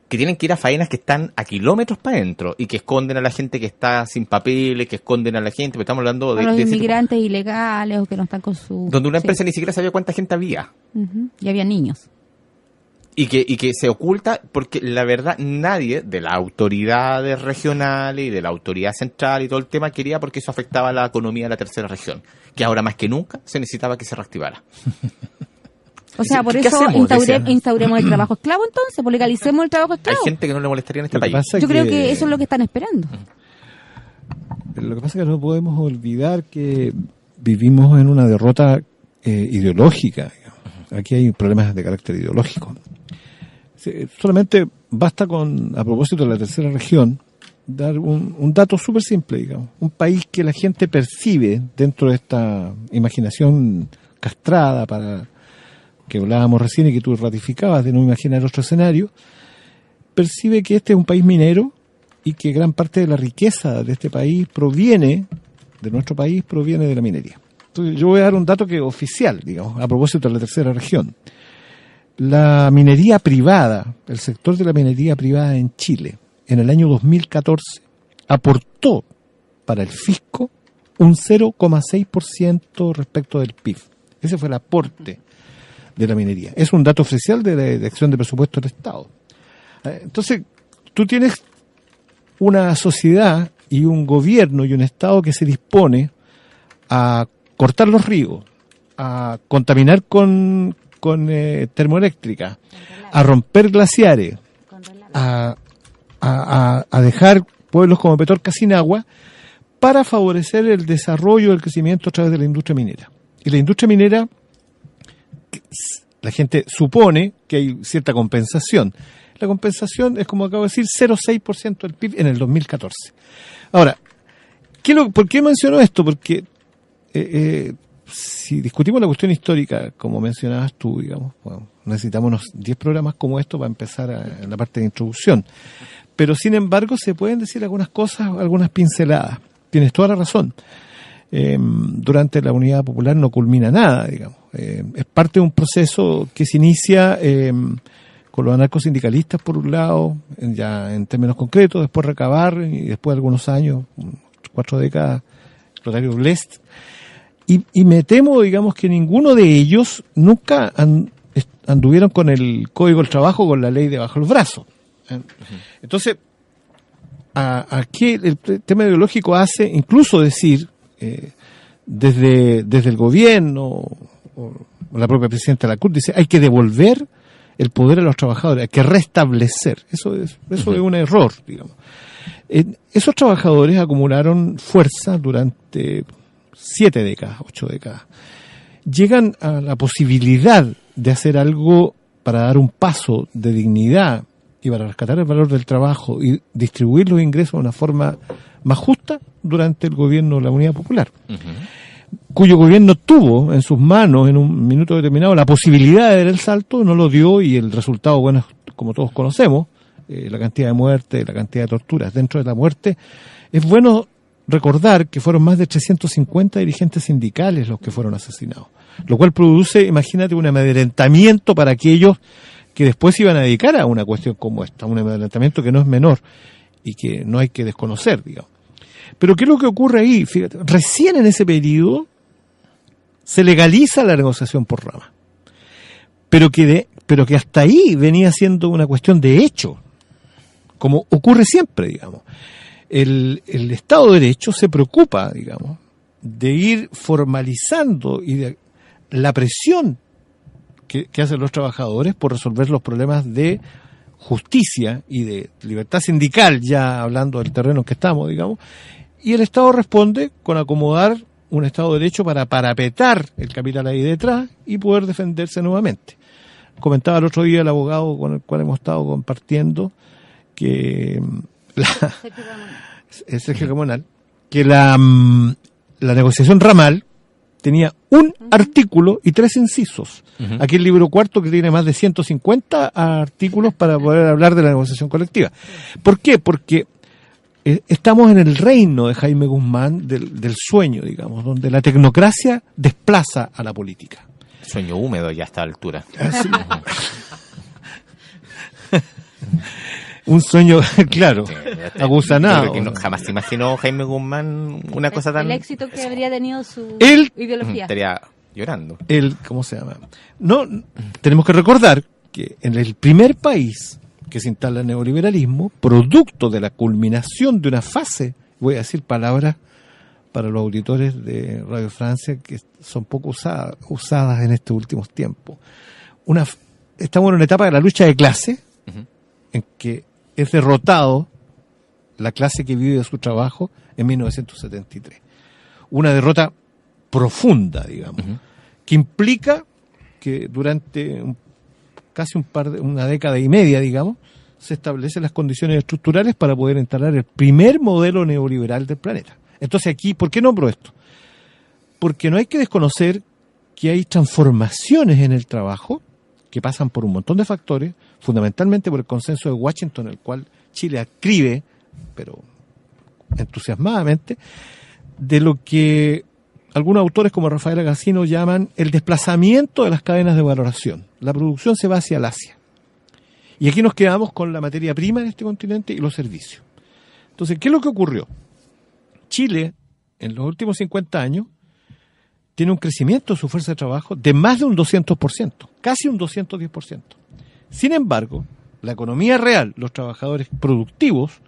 que tienen que ir a faenas que están a kilómetros para adentro y que esconden a la gente que está sin papeles, que esconden a la gente, pero estamos hablando de los inmigrantes ilegales o que no están con su... Donde una empresa ni siquiera sabía cuánta gente había. Y había niños. Y que se oculta porque la verdad nadie de las autoridades regionales y de la autoridad central y todo el tema quería, porque eso afectaba a la economía de la tercera región, que ahora más que nunca se necesitaba que se reactivara. O sea, por eso instauremos el trabajo esclavo entonces, pues legalicemos el trabajo esclavo. Hay gente que no le molestaría en este país. Yo creo que eso es lo que están esperando. Lo que pasa es que no podemos olvidar que vivimos en una derrota ideológica. Aquí hay problemas de carácter ideológico. Solamente basta con, a propósito de la tercera región, dar un dato súper simple, digamos. Un país que la gente percibe dentro de esta imaginación castrada para que hablábamos recién y que tú ratificabas de no imaginar otro escenario, percibe que este es un país minero y que gran parte de la riqueza de este país proviene, de nuestro país, proviene de la minería. Entonces, yo voy a dar un dato que es oficial, digamos, a propósito de la tercera región. La minería privada, el sector de la minería privada en Chile, en el año 2014, aportó para el fisco un 0,6% respecto del PIB. Ese fue el aporte de la minería. Es un dato oficial de la Dirección de Presupuesto del Estado. Entonces, tú tienes una sociedad y un gobierno y un Estado que se dispone a cortar los ríos, a contaminar con termoeléctrica, a romper glaciares, a dejar pueblos como Petorca sin agua, para favorecer el desarrollo, el crecimiento a través de la industria minera. Y la industria minera, la gente supone que hay cierta compensación. La compensación es, como acabo de decir, 0,6% del PIB en el 2014. Ahora, ¿por qué menciono esto? Porque si discutimos la cuestión histórica, como mencionabas tú, digamos, bueno, necesitamos unos 10 programas como esto para empezar en la parte de introducción. Pero, sin embargo, se pueden decir algunas cosas, algunas pinceladas. Tienes toda la razón. Durante la Unidad Popular no culmina nada, digamos. Es parte de un proceso que se inicia con los anarcosindicalistas, por un lado, ya en términos concretos, después Recabar, y después de algunos años, 4 décadas, Rotario Blest. Y me temo, digamos, que ninguno de ellos nunca anduvieron con el Código del Trabajo, con la ley debajo del brazo. Entonces, aquí el tema ideológico hace incluso decir, desde el gobierno o la propia presidenta de la CUT, dice, hay que devolver el poder a los trabajadores, hay que restablecer. Eso es un error, digamos. Esos trabajadores acumularon fuerza durante 7 décadas, 8 décadas. Llegan a la posibilidad de hacer algo para dar un paso de dignidad y para rescatar el valor del trabajo y distribuir los ingresos de una forma más justa durante el gobierno de la Unidad Popular, cuyo gobierno tuvo en sus manos en un minuto determinado la posibilidad de dar el salto, no lo dio, y el resultado, bueno, es, como todos conocemos, la cantidad de muertes, la cantidad de torturas. Dentro de la muerte es bueno recordar que fueron más de 350 dirigentes sindicales los que fueron asesinados, lo cual produce, imagínate, un amedrentamiento para aquellos que después se iban a dedicar a una cuestión como esta, un amedrentamiento que no es menor y que no hay que desconocer, digamos. Pero ¿qué es lo que ocurre ahí? Fíjate, recién en ese periodo se legaliza la negociación por rama, pero que hasta ahí venía siendo una cuestión de hecho, como ocurre siempre, digamos. El Estado de Derecho se preocupa, digamos, de ir formalizando y de la presión que hacen los trabajadores por resolver los problemas de justicia y de libertad sindical, ya hablando del terreno en que estamos, digamos, y el Estado responde con acomodar un Estado de Derecho para parapetar el capital ahí detrás y poder defenderse nuevamente. Comentaba el otro día el abogado con el cual hemos estado compartiendo que Sergio Camonal, que la negociación ramal tenía un artículo y 3 incisos. Aquí el libro cuarto, que tiene más de 150 artículos para poder hablar de la negociación colectiva. ¿Por qué? Porque estamos en el reino de Jaime Guzmán del sueño, digamos, donde la tecnocracia desplaza a la política. Sueño húmedo ya a esta altura. Un sueño, claro, agusanado. Yo creo que jamás se imaginó Jaime Guzmán una cosa tan... El éxito que habría tenido su ideología. Estaría llorando. ¿Cómo se llama? No, tenemos que recordar que en el primer país que se instala el neoliberalismo, producto de la culminación de una fase, voy a decir palabras para los auditores de Radio Francia que son poco usadas en estos últimos tiempos. Estamos en una etapa de la lucha de clase, en que es derrotado la clase que vive de su trabajo en 1973. Una derrota profunda, digamos, que implica que durante casi una década y media, digamos, se establecen las condiciones estructurales para poder instalar el primer modelo neoliberal del planeta. Entonces aquí, ¿por qué nombro esto? Porque no hay que desconocer que hay transformaciones en el trabajo que pasan por un montón de factores, fundamentalmente por el consenso de Washington, el cual Chile adscribe, pero entusiasmadamente, de lo que algunos autores como Rafael Agassino llaman el desplazamiento de las cadenas de valoración. La producción se va hacia el Asia. Y aquí nos quedamos con la materia prima en este continente y los servicios. Entonces, ¿qué es lo que ocurrió? Chile, en los últimos 50 años, tiene un crecimiento de su fuerza de trabajo de más de un 200%, casi un 210%. Sin embargo, la economía real, los trabajadores productivos,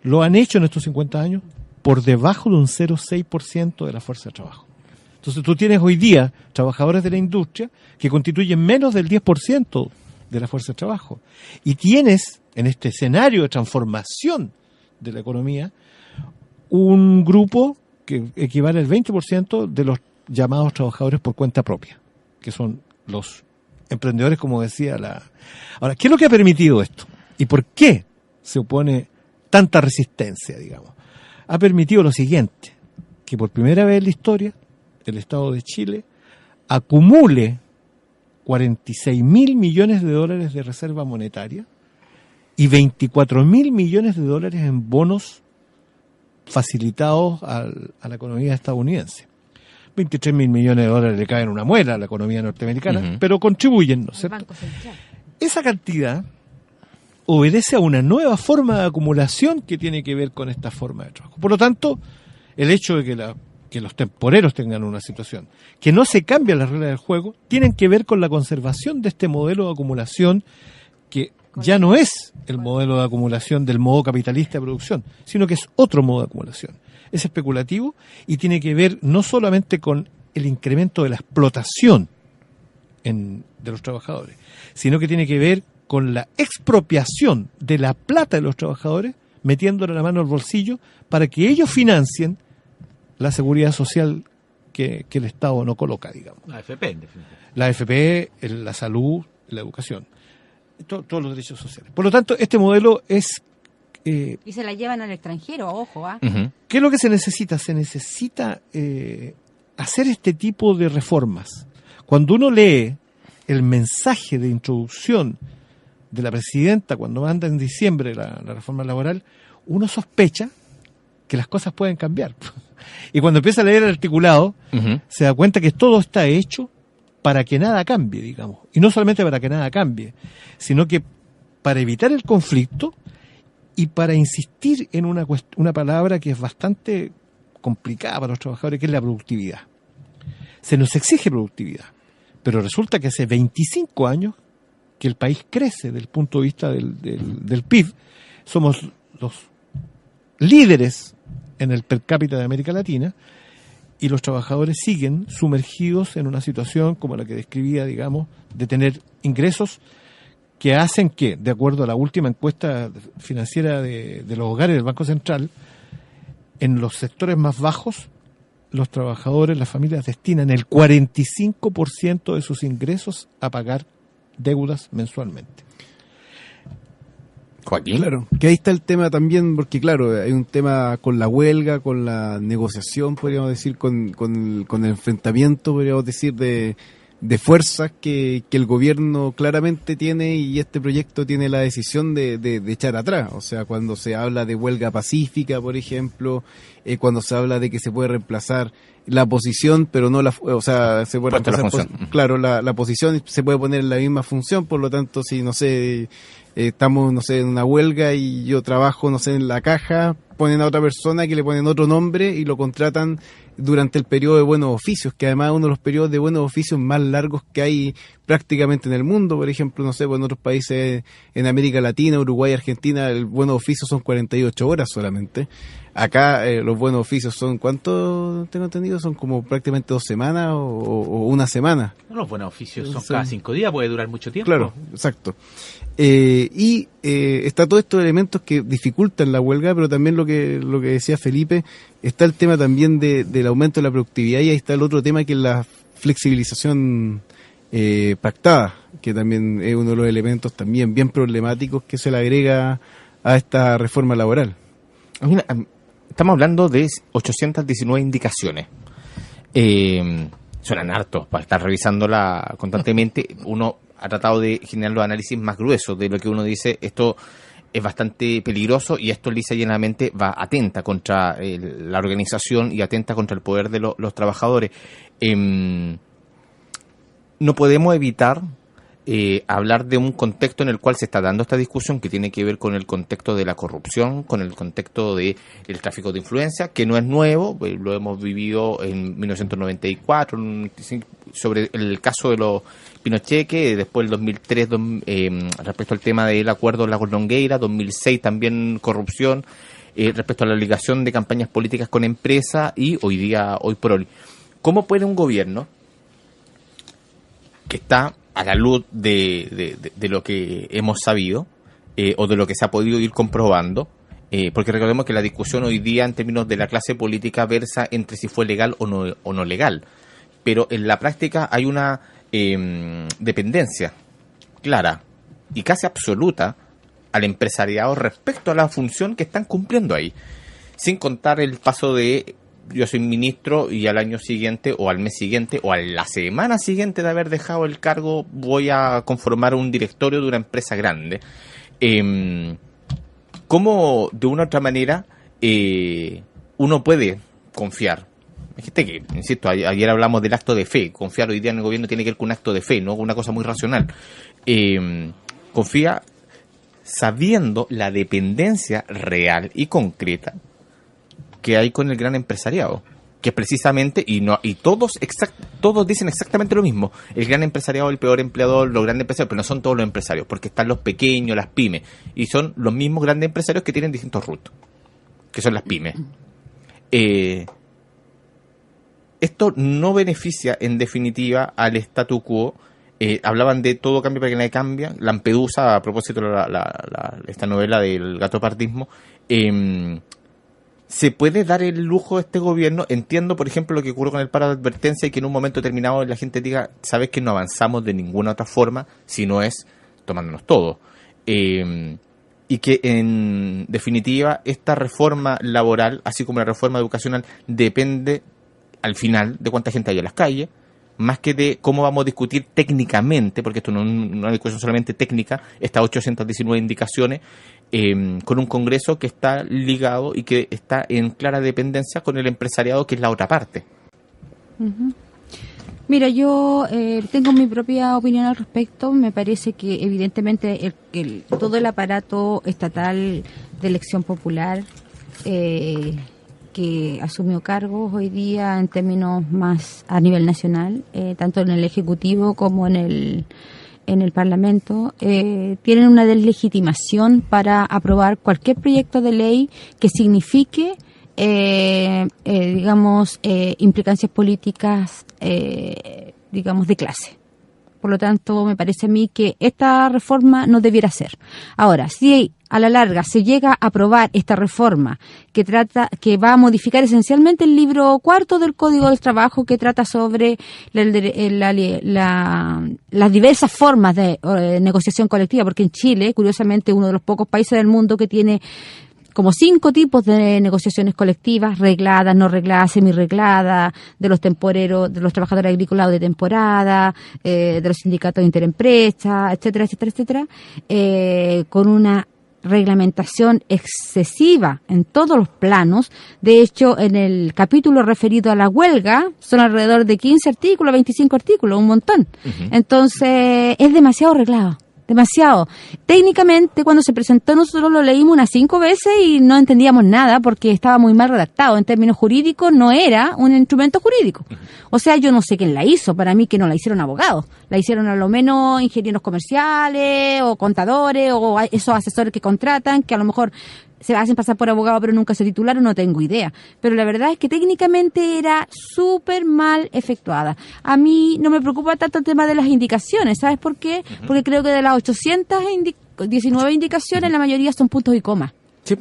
lo han hecho en estos 50 años por debajo de un 0,6% de la fuerza de trabajo. Entonces tú tienes hoy día trabajadores de la industria que constituyen menos del 10% de la fuerza de trabajo. Y tienes, en este escenario de transformación de la economía, un grupo que equivale al 20% de los llamados trabajadores por cuenta propia, que son los emprendedores, como decía la... Ahora, ¿qué es lo que ha permitido esto? ¿Y por qué se opone tanta resistencia, digamos? Ha permitido lo siguiente, que por primera vez en la historia el Estado de Chile acumule 46.000 millones de dólares de reserva monetaria y 24.000 millones de dólares en bonos facilitados a la economía estadounidense. 23.000 millones de dólares le caen una muela a la economía norteamericana, pero contribuyen, ¿no es cierto? Esa cantidad obedece a una nueva forma de acumulación que tiene que ver con esta forma de trabajo. Por lo tanto, el hecho de que los temporeros tengan una situación, que no se cambian las reglas del juego, tienen que ver con la conservación de este modelo de acumulación que ya no es el modelo de acumulación del modo capitalista de producción, sino que es otro modo de acumulación. Es especulativo y tiene que ver no solamente con el incremento de la explotación de los trabajadores, sino que tiene que ver con la expropiación de la plata de los trabajadores, metiéndole la mano al bolsillo para que ellos financien la seguridad social que el Estado no coloca, digamos. La AFP, en definitiva. La AFP, la salud, la educación, todos los derechos sociales. Por lo tanto, este modelo es... y se la llevan al extranjero, ojo, ¿ah? ¿Qué es lo que se necesita? Se necesita hacer este tipo de reformas. Cuando uno lee el mensaje de introducción de la presidenta cuando manda en diciembre la reforma laboral, uno sospecha que las cosas pueden cambiar. Y cuando empieza a leer el articulado, se da cuenta que todo está hecho para que nada cambie, digamos. Y no solamente para que nada cambie, sino que para evitar el conflicto y para insistir en una palabra que es bastante complicada para los trabajadores, que es la productividad. Se nos exige productividad, pero resulta que hace 25 años que el país crece desde el punto de vista del PIB. Somos los líderes en el per cápita de América Latina y los trabajadores siguen sumergidos en una situación como la que describía, digamos, de tener ingresos que hacen que, de acuerdo a la última encuesta financiera de los hogares del Banco Central, en los sectores más bajos, los trabajadores, las familias destinan el 45% de sus ingresos a pagar deudas mensualmente. Joaquín. Claro, que ahí está el tema también, porque claro, hay un tema con la huelga, con la negociación, podríamos decir, con el enfrentamiento, podríamos decir, de fuerzas que el gobierno claramente tiene, y este proyecto tiene la decisión de echar atrás. O sea, cuando se habla de huelga pacífica, por ejemplo, cuando se habla de que se puede reemplazar la posición, pero no o sea, se puede reemplazar, claro, la posición se puede poner en la misma función. Por lo tanto, si, no sé, estamos, no sé, en una huelga y yo trabajo, no sé, en la caja, ponen a otra persona que le ponen otro nombre y lo contratan durante el periodo de buenos oficios, que además es uno de los periodos de buenos oficios más largos que hay prácticamente en el mundo. Por ejemplo, no sé, pues en otros países en América Latina, Uruguay, Argentina, el buenos oficios son 48 horas solamente. Acá los buenos oficios son, ¿cuánto tengo entendido? Son como prácticamente 2 semanas o una semana. Los buenos oficios son cada 5 días, puede durar mucho tiempo. Claro, exacto. Está todos estos elementos que dificultan la huelga, pero también lo que decía Felipe, está el tema también del aumento de la productividad, y ahí está el otro tema, que es la flexibilización pactada, que también es uno de los elementos también bien problemáticos que se le agrega a esta reforma laboral. Mira, estamos hablando de 819 indicaciones. Suenan hartos para estar revisándola constantemente. Uno ha tratado de generar los análisis más gruesos de lo que uno dice. Esto es bastante peligroso y esto lisa y llanamente va atenta contra la organización y atenta contra el poder de los trabajadores. No podemos evitar hablar de un contexto en el cual se está dando esta discusión, que tiene que ver con el contexto de la corrupción, con el contexto del tráfico de influencia, que no es nuevo, lo hemos vivido en 1994, sobre el caso de los Pinochet, que después el 2003, respecto al tema del acuerdo Lagos Longueira, 2006 también corrupción, respecto a la obligación de campañas políticas con empresas y hoy por hoy. ¿Cómo puede un gobierno que está a la luz de lo que hemos sabido o de lo que se ha podido ir comprobando, porque recordemos que la discusión hoy día en términos de la clase política versa entre si fue legal o no legal, pero en la práctica hay una dependencia clara y casi absoluta al empresariado respecto a la función que están cumpliendo ahí, sin contar el paso de yo soy ministro y al año siguiente o al mes siguiente o a la semana siguiente de haber dejado el cargo voy a conformar un directorio de una empresa grande. ¿Cómo de una u otra manera uno puede confiar? Fíjate que, insisto, ayer hablamos del acto de fe. Confiar hoy día en el gobierno tiene que ver con un acto de fe, no una cosa muy racional. Confía sabiendo la dependencia real y concreta que hay con el gran empresariado, que es precisamente, y todos dicen exactamente lo mismo, el gran empresariado es el peor empleador, los grandes empresarios, pero no son todos los empresarios, porque están los pequeños, las pymes, y son los mismos grandes empresarios que tienen distintos RUT, que son las pymes. Esto no beneficia, en definitiva, al statu quo. Hablaban de todo cambio para que nadie cambia. Lampedusa, a propósito de esta novela del gatopardismo, ¿se puede dar el lujo a este gobierno? Entiendo, por ejemplo, lo que ocurrió con el paro de advertencia y que en un momento determinado la gente diga, sabes que no avanzamos de ninguna otra forma si no es tomándonos todo. Y que, en definitiva, esta reforma laboral, así como la reforma educacional, depende, al final, de cuánta gente hay en las calles, más que de cómo vamos a discutir técnicamente, porque esto no es una discusión solamente técnica, estas 819 indicaciones, con un Congreso que está ligado y que está en clara dependencia con el empresariado, que es la otra parte. Uh-huh. Mira, yo tengo mi propia opinión al respecto. Me parece que evidentemente todo el aparato estatal de elección popular que asumió cargos hoy día en términos más a nivel nacional, tanto en el Ejecutivo como en el Parlamento, tienen una deslegitimación para aprobar cualquier proyecto de ley que signifique, implicancias políticas, de clase. Por lo tanto, me parece a mí que esta reforma no debiera ser. Ahora, si a la larga se llega a aprobar esta reforma que va a modificar esencialmente el libro 4 del Código del Trabajo, que trata sobre las diversas formas de negociación colectiva, porque en Chile, curiosamente, uno de los pocos países del mundo que tiene como 5 tipos de negociaciones colectivas: regladas, no regladas, semi-regladas, de los temporeros, de los trabajadores agrícolas de temporada, de los sindicatos de interempresa, etcétera, etcétera, etcétera, con una reglamentación excesiva en todos los planos. De hecho, en el capítulo referido a la huelga, son alrededor de 15 artículos, 25 artículos, un montón. Uh-huh. Entonces, es demasiado reglado. Demasiado. Técnicamente, cuando se presentó, nosotros lo leímos unas 5 veces y no entendíamos nada porque estaba muy mal redactado. En términos jurídicos, no era un instrumento jurídico. O sea, yo no sé quién la hizo. Para mí que no la hicieron abogados. La hicieron a lo menos ingenieros comerciales o contadores o esos asesores que contratan, que a lo mejor se hacen pasar por abogado pero nunca se titularon, no tengo idea. Pero la verdad es que técnicamente era súper mal efectuada. A mí no me preocupa tanto el tema de las indicaciones. ¿Sabes por qué? Porque creo que de las 819 indicaciones, la mayoría son puntos y comas. Sí.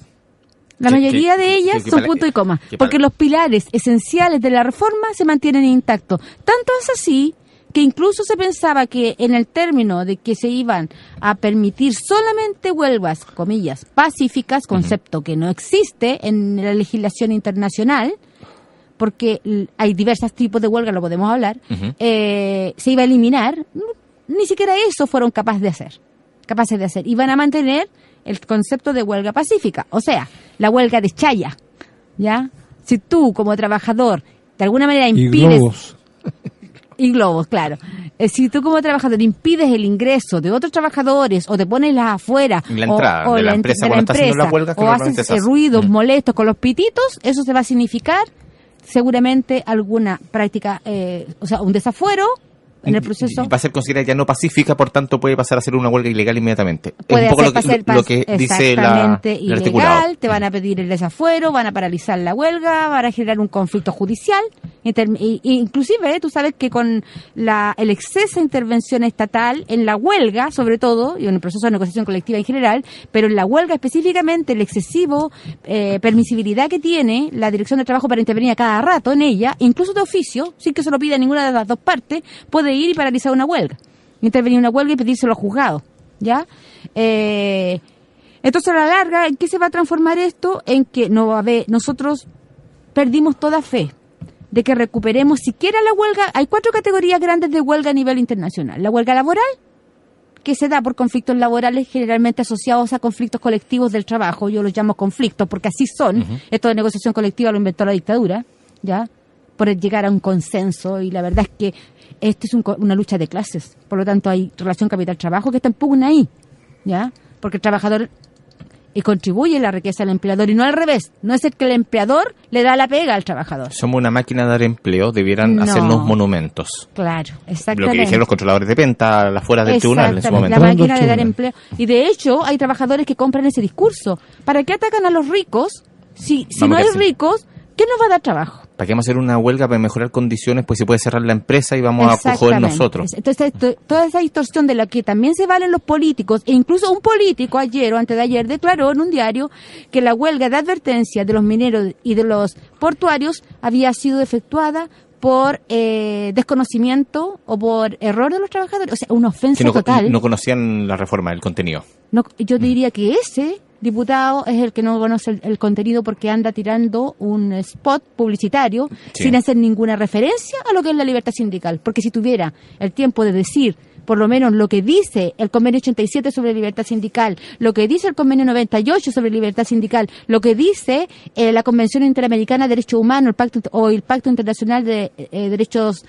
La mayoría de ellas son puntos y comas. Porque los pilares esenciales de la reforma se mantienen intactos. Tanto es así que incluso se pensaba que en el término de que se iban a permitir solamente huelgas, comillas, pacíficas, concepto que no existe en la legislación internacional, porque hay diversos tipos de huelga, lo podemos hablar, se iba a eliminar, ni siquiera eso fueron capaces de hacer. Iban a mantener el concepto de huelga pacífica, o sea, la huelga de chaya, ¿ya? Si tú como trabajador de alguna manera impides... Y globos, claro. Si tú como trabajador impides el ingreso de otros trabajadores o te pones las afuera la entrada de la empresa cuando está haciendo la huelga, o haces ruidos molestos con los pititos, eso se va a significar seguramente alguna práctica, o sea, un desafuero en el proceso. Va a ser considerada ya no pacífica, por tanto puede pasar a ser una huelga ilegal inmediatamente. Puede es un poco lo que dice el articulado. Te van a pedir el desafuero, van a paralizar la huelga, van a generar un conflicto judicial. Inclusive, tú sabes que con el exceso de intervención estatal en la huelga, sobre todo, y en el proceso de negociación colectiva en general, pero en la huelga específicamente, el excesivo permisibilidad que tiene la Dirección de Trabajo para intervenir a cada rato en ella, incluso de oficio, sin que se lo pida ninguna de las dos partes, puede ir y paralizar una huelga, intervenir una huelga y pedírselo a los juzgados, ¿ya? Entonces, a la larga, ¿en qué se va a transformar esto? En que nosotros perdimos toda fe de que recuperemos siquiera la huelga. Hay 4 categorías grandes de huelga a nivel internacional. La huelga laboral, que se da por conflictos laborales generalmente asociados a conflictos colectivos del trabajo. Yo los llamo conflictos porque así son. Esto de negociación colectiva lo inventó la dictadura, ¿ya? Por llegar a un consenso, y la verdad es que esto es una lucha de clases. Por lo tanto, hay relación capital-trabajo que está en pugna ahí, ¿ya? Porque el trabajador contribuye a la riqueza del empleador y no al revés. No es el que el empleador le da la pega al trabajador. Somos una máquina de dar empleo, debieran hacernos monumentos. Claro, exactamente. Lo que dijeron los controladores de venta afuera del tribunal en su momento. La máquina de dar empleo. Y de hecho, hay trabajadores que compran ese discurso. ¿Para qué atacan a los ricos? Si no hay ricos, ¿qué nos va a dar trabajo? ¿Para qué vamos a hacer una huelga para mejorar condiciones? Pues se puede cerrar la empresa y vamos a coger nosotros. Entonces, toda esa distorsión de la que también se valen los políticos, e incluso un político ayer o antes de ayer declaró en un diario que la huelga de advertencia de los mineros y de los portuarios había sido efectuada por desconocimiento o por error de los trabajadores. O sea, una ofensa total. No conocían la reforma, el contenido. No, yo diría que ese diputado es el que no conoce el contenido porque anda tirando un spot publicitario sin hacer ninguna referencia a lo que es la libertad sindical. Porque si tuviera el tiempo de decir por lo menos lo que dice el convenio 87 sobre libertad sindical, lo que dice el convenio 98 sobre libertad sindical, lo que dice la Convención Interamericana de Derechos Humanos, el Pacto Internacional de Derechos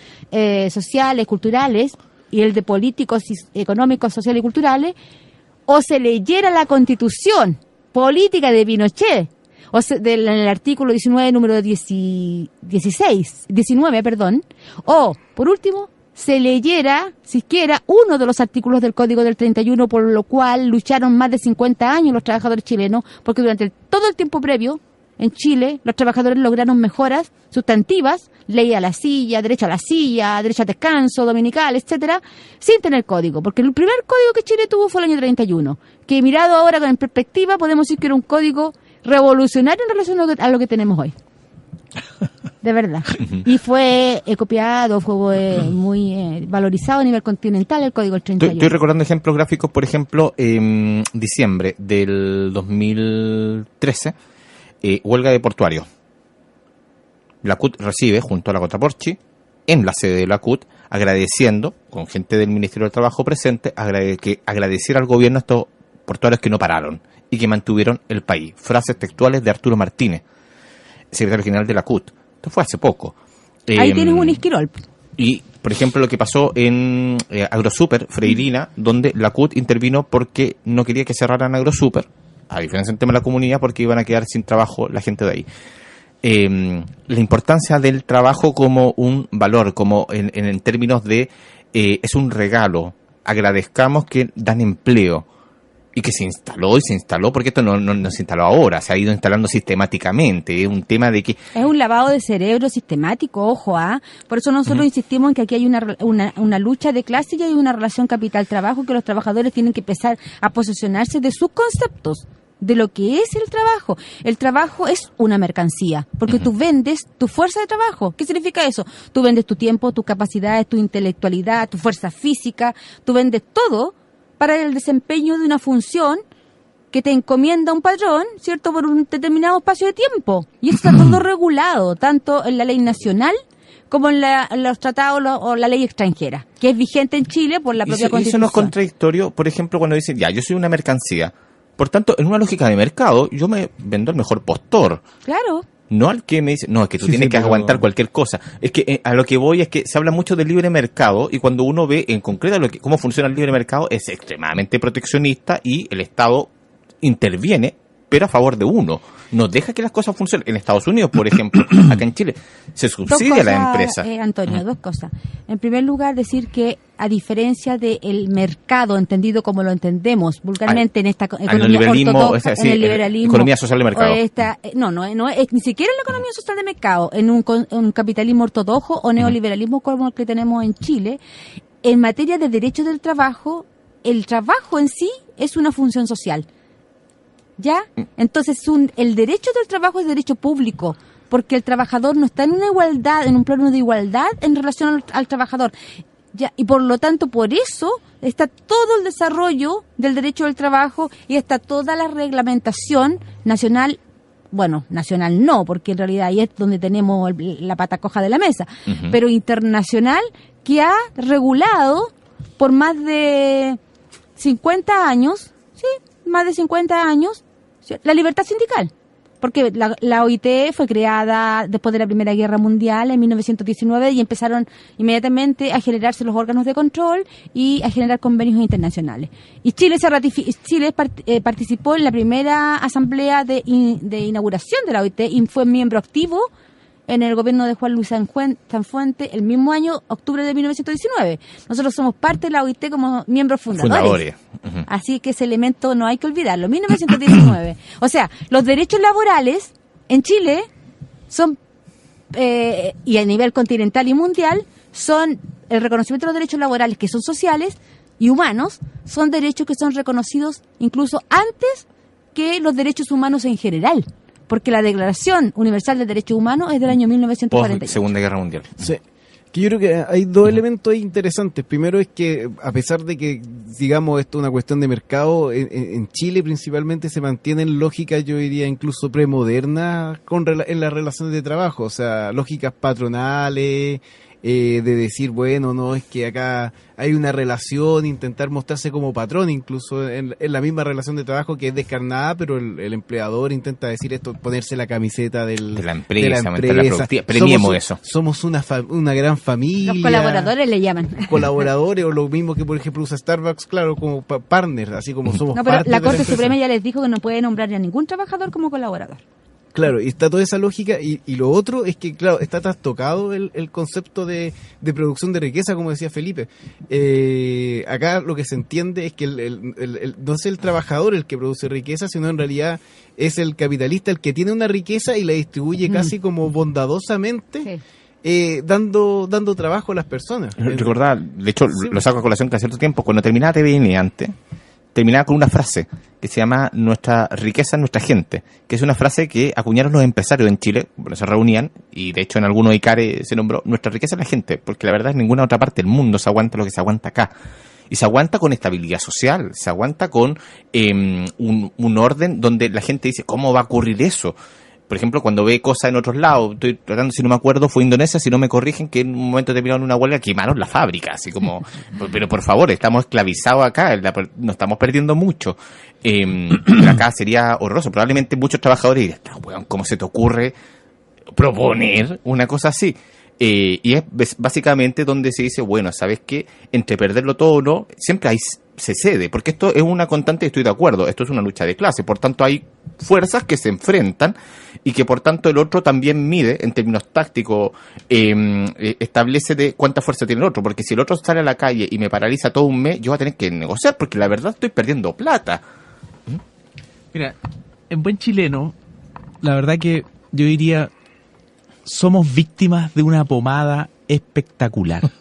Sociales, Culturales, y el de Políticos, Económicos, Sociales y Culturales, o se leyera la Constitución política de Pinochet, en el artículo 19, número 19, o, por último, se leyera siquiera uno de los artículos del Código del 31, por lo cual lucharon más de 50 años los trabajadores chilenos, porque durante todo el tiempo previo, en Chile, los trabajadores lograron mejoras sustantivas, ley a la silla, derecho a la silla, derecho a descanso, dominical, etcétera, sin tener código, porque el primer código que Chile tuvo fue el año 31, que mirado ahora en perspectiva podemos decir que era un código revolucionario en relación a lo que tenemos hoy. De verdad. Y fue copiado, fue muy valorizado a nivel continental el código del 31. Estoy recordando ejemplos gráficos, por ejemplo, en diciembre del 2013, huelga de portuarios. La CUT recibe, junto a la Contraporchi, en la sede de la CUT, agradeciendo, con gente del Ministerio del Trabajo presente, agradeciera al gobierno a estos portuarios que no pararon y que mantuvieron el país. Frases textuales de Arturo Martínez, secretario general de la CUT. Esto fue hace poco. Ahí tienes un esquirol. Y, por ejemplo, lo que pasó en AgroSuper, Freirina, donde la CUT intervino porque no quería que cerraran AgroSuper, a diferencia del tema de la comunidad, porque iban a quedar sin trabajo la gente de ahí. La importancia del trabajo como un valor, como en términos de es un regalo, agradezcamos que dan empleo y que se instaló porque esto no se instaló ahora, se ha ido instalando sistemáticamente. Es un tema de que es un lavado de cerebro sistemático, ojo, por eso nosotros insistimos en que aquí hay una lucha de clase y hay una relación capital-trabajo, que los trabajadores tienen que empezar a posesionarse de sus conceptos, de lo que es el trabajo. El trabajo es una mercancía, porque tú vendes tu fuerza de trabajo. ¿Qué significa eso? Tú vendes tu tiempo, tus capacidades, tu intelectualidad, tu fuerza física, tú vendes todo para el desempeño de una función que te encomienda un patrón, ¿cierto?, por un determinado espacio de tiempo. Y eso está todo regulado, tanto en la ley nacional como en los tratados o la ley extranjera, que es vigente en Chile por la propia Constitución. Eso no es contradictorio, por ejemplo, cuando dicen, ya, yo soy una mercancía. Por tanto, en una lógica de mercado, yo me vendo al mejor postor. Claro. No al que me dice, no, es que tú Sí, tienes sí, que pero- aguantar cualquier cosa. Es que a lo que voy es que se habla mucho del libre mercado y cuando uno ve en concreto cómo funciona el libre mercado es extremadamente proteccionista y el Estado interviene, pero a favor de uno. No deja que las cosas funcionen. En Estados Unidos, por ejemplo, acá en Chile, se subsidia a la empresa. Antonio, dos cosas. En primer lugar, decir que a diferencia del mercado, entendido como lo entendemos vulgarmente en esta economía neoliberalismo, ortodoxa, o sea, sí, en el liberalismo, economía social de mercado. o no es ni siquiera en la economía social de mercado, en un capitalismo ortodoxo o neoliberalismo como el que tenemos en Chile, en materia de derechos del trabajo, el trabajo en sí es una función social. ¿Ya? Entonces el derecho del trabajo es derecho público, porque el trabajador no está en una igualdad, en un plano de igualdad en relación al trabajador. Ya, y por lo tanto, por eso está todo el desarrollo del derecho del trabajo y está toda la reglamentación nacional. Bueno, nacional no, porque en realidad ahí es donde tenemos la pata coja de la mesa, pero internacional, que ha regulado por más de 50 años, sí, más de 50 años, la libertad sindical. Porque la OIT fue creada después de la Primera Guerra Mundial en 1919 y empezaron inmediatamente a generarse los órganos de control y a generar convenios internacionales. Y Chile participó en la primera asamblea de inauguración de la OIT y fue miembro activo en el gobierno de Juan Luis Sanfuente el mismo año, octubre de 1919. Nosotros somos parte de la OIT como miembros fundadores. Así que ese elemento no hay que olvidarlo. 1919. O sea, los derechos laborales en Chile son, y a nivel continental y mundial, son el reconocimiento de los derechos laborales que son sociales y humanos, son derechos que son reconocidos incluso antes que los derechos humanos en general. Porque la Declaración Universal de Derechos Humanos es del año 1948. Segunda Guerra Mundial. Sí. Que yo creo que hay dos elementos interesantes. Primero es que, a pesar de que, digamos, esto es una cuestión de mercado, en Chile principalmente se mantienen lógicas, yo diría, incluso premodernas en las relaciones de trabajo. O sea, lógicas patronales, de decir, bueno, no, es que acá hay una relación, intentar mostrarse como patrón, incluso en la misma relación de trabajo que es descarnada, pero el empleador intenta decir esto, ponerse la camiseta de la empresa, aumentar la productividad. Premiemos eso. Somos una gran familia. Los colaboradores le llaman. Colaboradores, o lo mismo que, por ejemplo, usa Starbucks, claro, como partner, así como somos No, pero parte la de Corte empresa. Suprema ya les dijo que no puede nombrar a ningún trabajador como colaborador. Claro, y está toda esa lógica, y lo otro es que, claro, está trastocado el concepto de producción de riqueza, como decía Felipe. Acá lo que se entiende es que no es el trabajador el que produce riqueza, sino en realidad es el capitalista el que tiene una riqueza y la distribuye casi como bondadosamente, dando trabajo a las personas. Recordad, de hecho, Sí. lo saco a colación que hace cierto tiempo, cuando terminaba TVN antes, terminaba con una frase que se llama nuestra riqueza es nuestra gente, que es una frase que acuñaron los empresarios en Chile, bueno, se reunían, y de hecho en algunos ICARE se nombró, nuestra riqueza es la gente, porque la verdad en ninguna otra parte del mundo se aguanta lo que se aguanta acá. Y se aguanta con estabilidad social, se aguanta con un orden donde la gente dice, ¿cómo va a ocurrir eso? Por ejemplo, cuando ve cosas en otros lados, estoy tratando, si no me acuerdo, fue Indonesia, si no me corrigen, que en un momento terminaron una huelga, quemaron la fábrica, así como, pero por favor, estamos esclavizados acá, nos estamos perdiendo mucho. Pero acá sería horroroso, probablemente muchos trabajadores dirán, weón, ¿cómo se te ocurre proponer una cosa así? Y es básicamente donde se dice, bueno, ¿sabes qué? Entre perderlo todo o no, siempre se cede, porque esto es una constante y estoy de acuerdo, esto es una lucha de clase, por tanto hay fuerzas que se enfrentan y que por tanto el otro también mide en términos tácticos, establece de cuánta fuerza tiene el otro, porque si el otro sale a la calle y me paraliza todo un mes, yo voy a tener que negociar, porque la verdad estoy perdiendo plata. Mira, en buen chileno, la verdad que yo diría, somos víctimas de una pomada espectacular.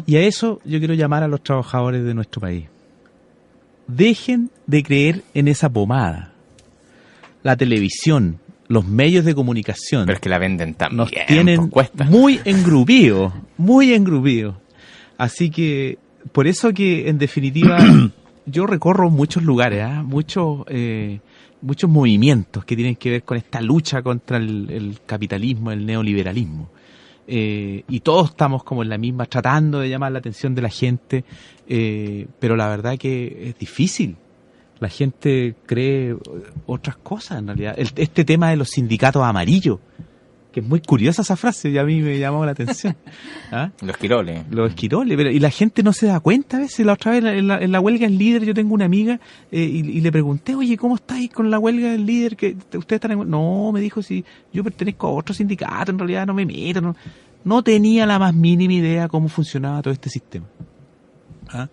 Y a eso yo quiero llamar a los trabajadores de nuestro país. dejen de creer en esa pomada. La televisión, los medios de comunicación Pero es que la venden tan nos bien, tienen pues cuesta. muy engrupidos, muy engrupidos. Así que, por eso que, en definitiva, yo recorro muchos lugares, muchos movimientos que tienen que ver con esta lucha contra el capitalismo, el neoliberalismo. Y todos estamos como en la misma, tratando de llamar la atención de la gente, pero la verdad que es difícil. La gente cree otras cosas en realidad. Este tema de los sindicatos amarillos, que es muy curiosa esa frase, y a mí me llamó la atención. ¿Ah? Los quiroles. Los esquiroles, y la gente no se da cuenta a veces. La otra vez en la huelga del líder, yo tengo una amiga y le pregunté, oye, ¿cómo estáis con la huelga del líder? Que ustedes están en... No, me dijo, si yo pertenezco a otro sindicato, en realidad no me meto. No tenía la más mínima idea cómo funcionaba todo este sistema. ¿Ah?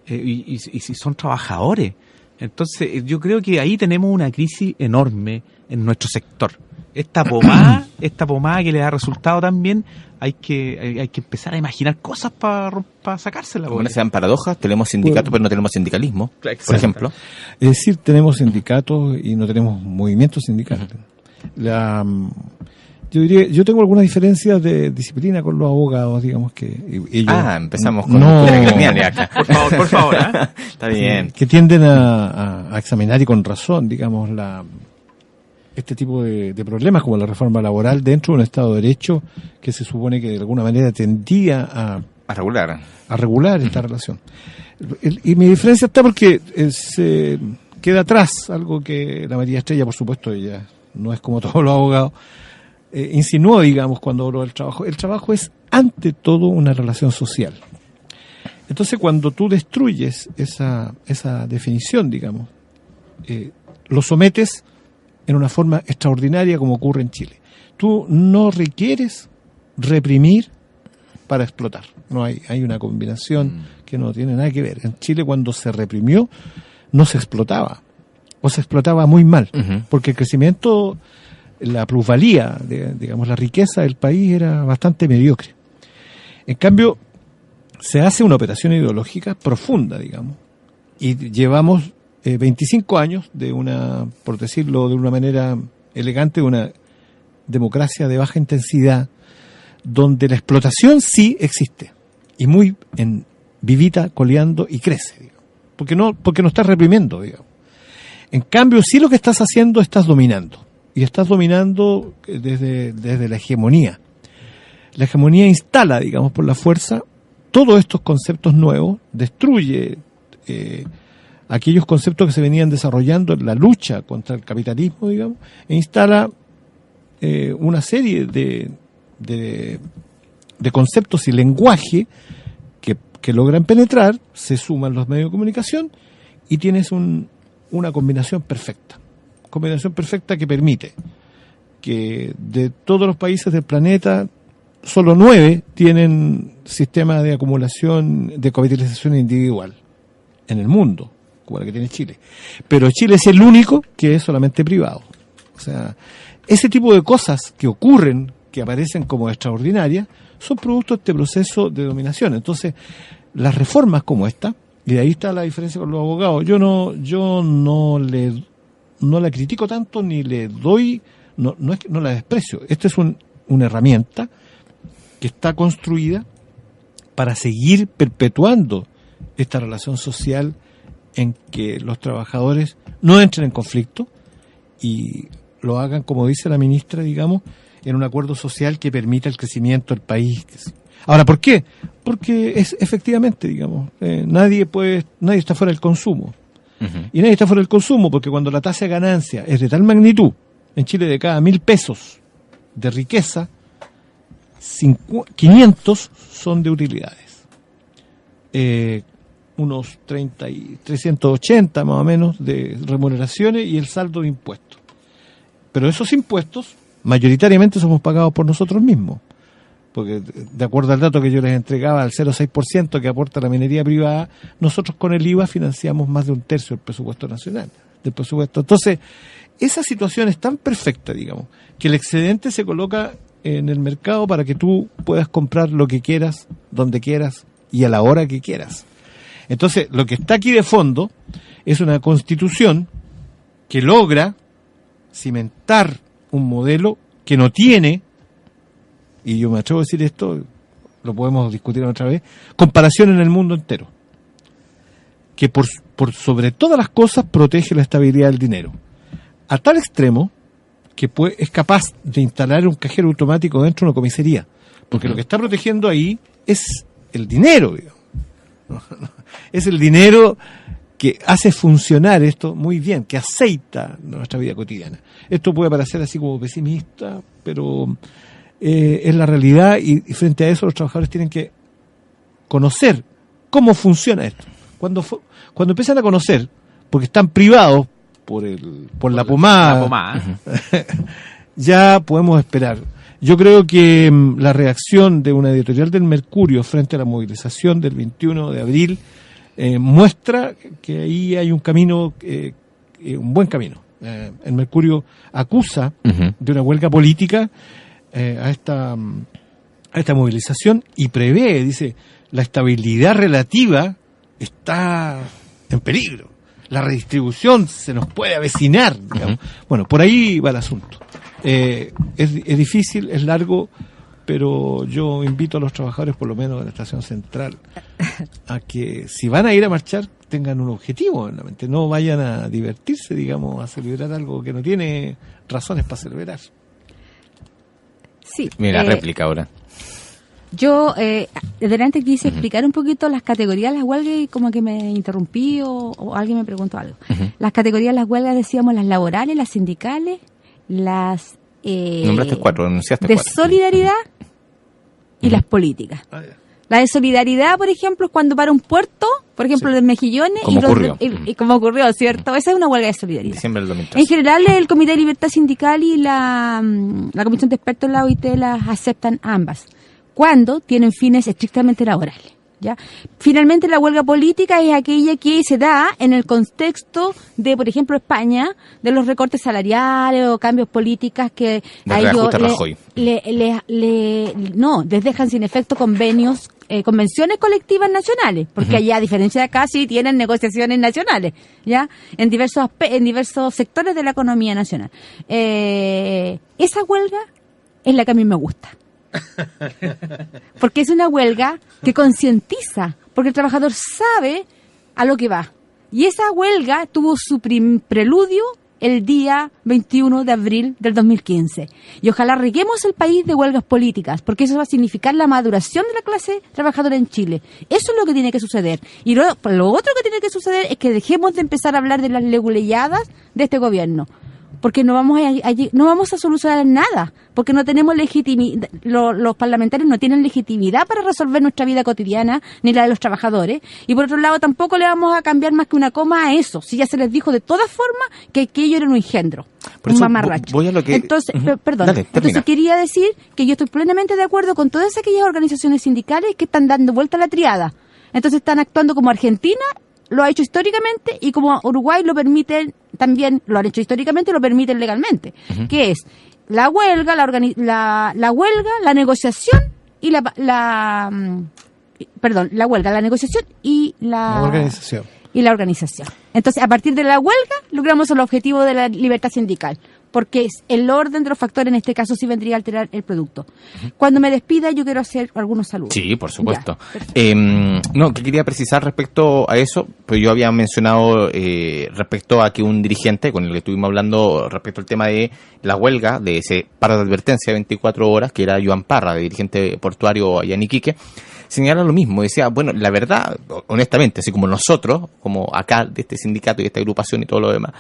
Y si son trabajadores. Entonces, yo creo que ahí tenemos una crisis enorme en nuestro sector. Esta pomada que le da resultado también, hay que empezar a imaginar cosas para sacársela. Como sean paradojas, tenemos sindicatos pero no tenemos sindicalismo, por ejemplo. Es decir, tenemos sindicatos y no tenemos movimientos sindicales. Yo tengo algunas diferencias de disciplina con los abogados, digamos que ellos empezamos con no, acá. Por favor, ¿eh? Está bien. que tienden a examinar y con razón, digamos, este tipo de problemas como la reforma laboral dentro de un Estado de Derecho que se supone que de alguna manera tendía A regular. a regular esta relación. Y mi diferencia está porque se queda atrás algo que la María Estrella, por supuesto, ella no es como todos los abogados, insinuó, digamos, cuando habló del trabajo. El trabajo es ante todo una relación social. Entonces, cuando tú destruyes esa definición, digamos, lo sometes en una forma extraordinaria como ocurre en Chile. Tú no requieres reprimir para explotar. No hay una combinación que no tiene nada que ver. En Chile, cuando se reprimió, no se explotaba, o se explotaba muy mal, porque el crecimiento, la plusvalía, digamos, la riqueza del país era bastante mediocre. En cambio, se hace una operación ideológica profunda, digamos, y llevamos 25 años de una, por decirlo de una manera elegante, una democracia de baja intensidad, donde la explotación sí existe, y muy vivita, coleando, y crece, digamos, porque no estás reprimiendo, digamos. En cambio, sí lo que estás haciendo, estás dominando. Y estás dominando desde la hegemonía. La hegemonía instala, digamos, por la fuerza, todos estos conceptos nuevos, destruye aquellos conceptos que se venían desarrollando en la lucha contra el capitalismo, digamos, e instala una serie de conceptos y lenguaje que logran penetrar, se suman los medios de comunicación y tienes una combinación perfecta. Combinación perfecta que permite que de todos los países del planeta, solo 9 tienen sistema de acumulación, de capitalización individual en el mundo, como la que tiene Chile. Pero Chile es el único que es solamente privado. O sea, ese tipo de cosas que ocurren, que aparecen como extraordinarias, son producto de este proceso de dominación. Entonces, las reformas como esta, y de ahí está la diferencia con los abogados, yo no la critico tanto ni le doy, no es que no la desprecio. Esta es una herramienta que está construida para seguir perpetuando esta relación social en que los trabajadores no entren en conflicto y lo hagan, como dice la ministra, digamos, en un acuerdo social que permita el crecimiento del país. Ahora, ¿por qué? Porque es efectivamente, digamos, nadie está fuera del consumo. Y nadie está fuera del consumo, porque cuando la tasa de ganancia es de tal magnitud, en Chile de cada 1.000 pesos de riqueza, 500 son de utilidades. Unos 380 más o menos de remuneraciones y el saldo de impuestos. Pero esos impuestos mayoritariamente somos pagados por nosotros mismos. Porque de acuerdo al dato que yo les entregaba, al 0,6% que aporta la minería privada, nosotros con el IVA financiamos más de 1/3 del presupuesto nacional, del presupuesto. Entonces, esa situación es tan perfecta, digamos, que el excedente se coloca en el mercado para que tú puedas comprar lo que quieras, donde quieras y a la hora que quieras. Entonces, lo que está aquí de fondo es una constitución que logra cimentar un modelo que no tiene, y yo me atrevo a decir esto, lo podemos discutir otra vez, comparación en el mundo entero, que por sobre todas las cosas protege la estabilidad del dinero, a tal extremo que es capaz de instalar un cajero automático dentro de una comisaría, porque lo que está protegiendo ahí es el dinero, digamos. Es el dinero que hace funcionar esto muy bien, que aceita nuestra vida cotidiana. Esto puede parecer así como pesimista, pero es la realidad, y frente a eso los trabajadores tienen que conocer cómo funciona esto. Cuando empiezan a conocer, porque están privados por la pomada, ya podemos esperar. Yo creo que la reacción de una editorial del Mercurio frente a la movilización del 21 de abril muestra que ahí hay un camino, un buen camino. El Mercurio acusa de una huelga política a esta movilización y prevé, dice, la estabilidad relativa está en peligro. La redistribución se nos puede avecinar, digamos. Bueno, por ahí va el asunto. Es difícil, es largo, pero yo invito a los trabajadores, por lo menos de la estación central, a que si van a ir a marchar tengan un objetivo en la mente, no vayan a divertirse, digamos, a celebrar algo que no tiene razones para celebrar. Sí. Mira, réplica ahora. Yo delante quise explicar un poquito las categorías de las huelgas y como que me interrumpí o alguien me preguntó algo. Las categorías de las huelgas decíamos las laborales, las sindicales, las nombraste cuatro, anunciaste de cuatro. solidaridad y las políticas. La de solidaridad, por ejemplo, es cuando para un puerto, por ejemplo, de Mejillones, como ocurrió. Y como ocurrió, ¿cierto? Esa es una huelga de solidaridad. Diciembre del 2013. En general, el Comité de Libertad Sindical y la Comisión de Expertos de la OIT las aceptan ambas, cuando tienen fines estrictamente laborales. ¿Ya? Finalmente, la huelga política es aquella que se da en el contexto de, por ejemplo, España, de los recortes salariales o cambios políticos que de a ellos Rajoy. les dejan sin efecto convenciones colectivas nacionales, porque allá, a diferencia de acá, sí tienen negociaciones nacionales, ¿ya? En diversos sectores de la economía nacional. Esa huelga es la que a mí me gusta. Porque es una huelga que concientiza, porque el trabajador sabe a lo que va. Y esa huelga tuvo su preludio el día 21 de abril del 2015. Y ojalá reguemos el país de huelgas políticas, porque eso va a significar la maduración de la clase trabajadora en Chile. Eso es lo que tiene que suceder. Y lo otro que tiene que suceder es que dejemos de empezar a hablar de las leguleyadas de este gobierno. Porque no vamos a solucionar nada, porque no tenemos legitimidad, los parlamentarios no tienen legitimidad para resolver nuestra vida cotidiana, ni la de los trabajadores, y por otro lado tampoco le vamos a cambiar más que una coma a eso, si ya se les dijo de todas formas que aquello era un engendro, un mamarracho. Voy a lo que... Entonces, perdón, Dale, entonces quería decir que yo estoy plenamente de acuerdo con todas aquellas organizaciones sindicales que están dando vuelta a la triada. Entonces están actuando como Argentina lo ha hecho históricamente y como Uruguay lo permiten, también lo han hecho históricamente y lo permiten legalmente, que es la huelga, la huelga, la negociación y la huelga, la negociación y la organización. Y la organización. Entonces, a partir de la huelga, logramos el objetivo de la libertad sindical, porque es el orden de los factores, en este caso sí vendría a alterar el producto. Cuando me despida, yo quiero hacer algunos saludos. Sí, por supuesto. No, que quería precisar respecto a eso, pues yo había mencionado respecto a que un dirigente con el que estuvimos hablando respecto al tema de la huelga, de ese paro de advertencia de 24 horas, que era Joan Parra, de dirigente portuario allá en Iquique, señala lo mismo, decía, bueno, la verdad, honestamente, así como nosotros, como acá de este sindicato y de esta agrupación y todo lo demás,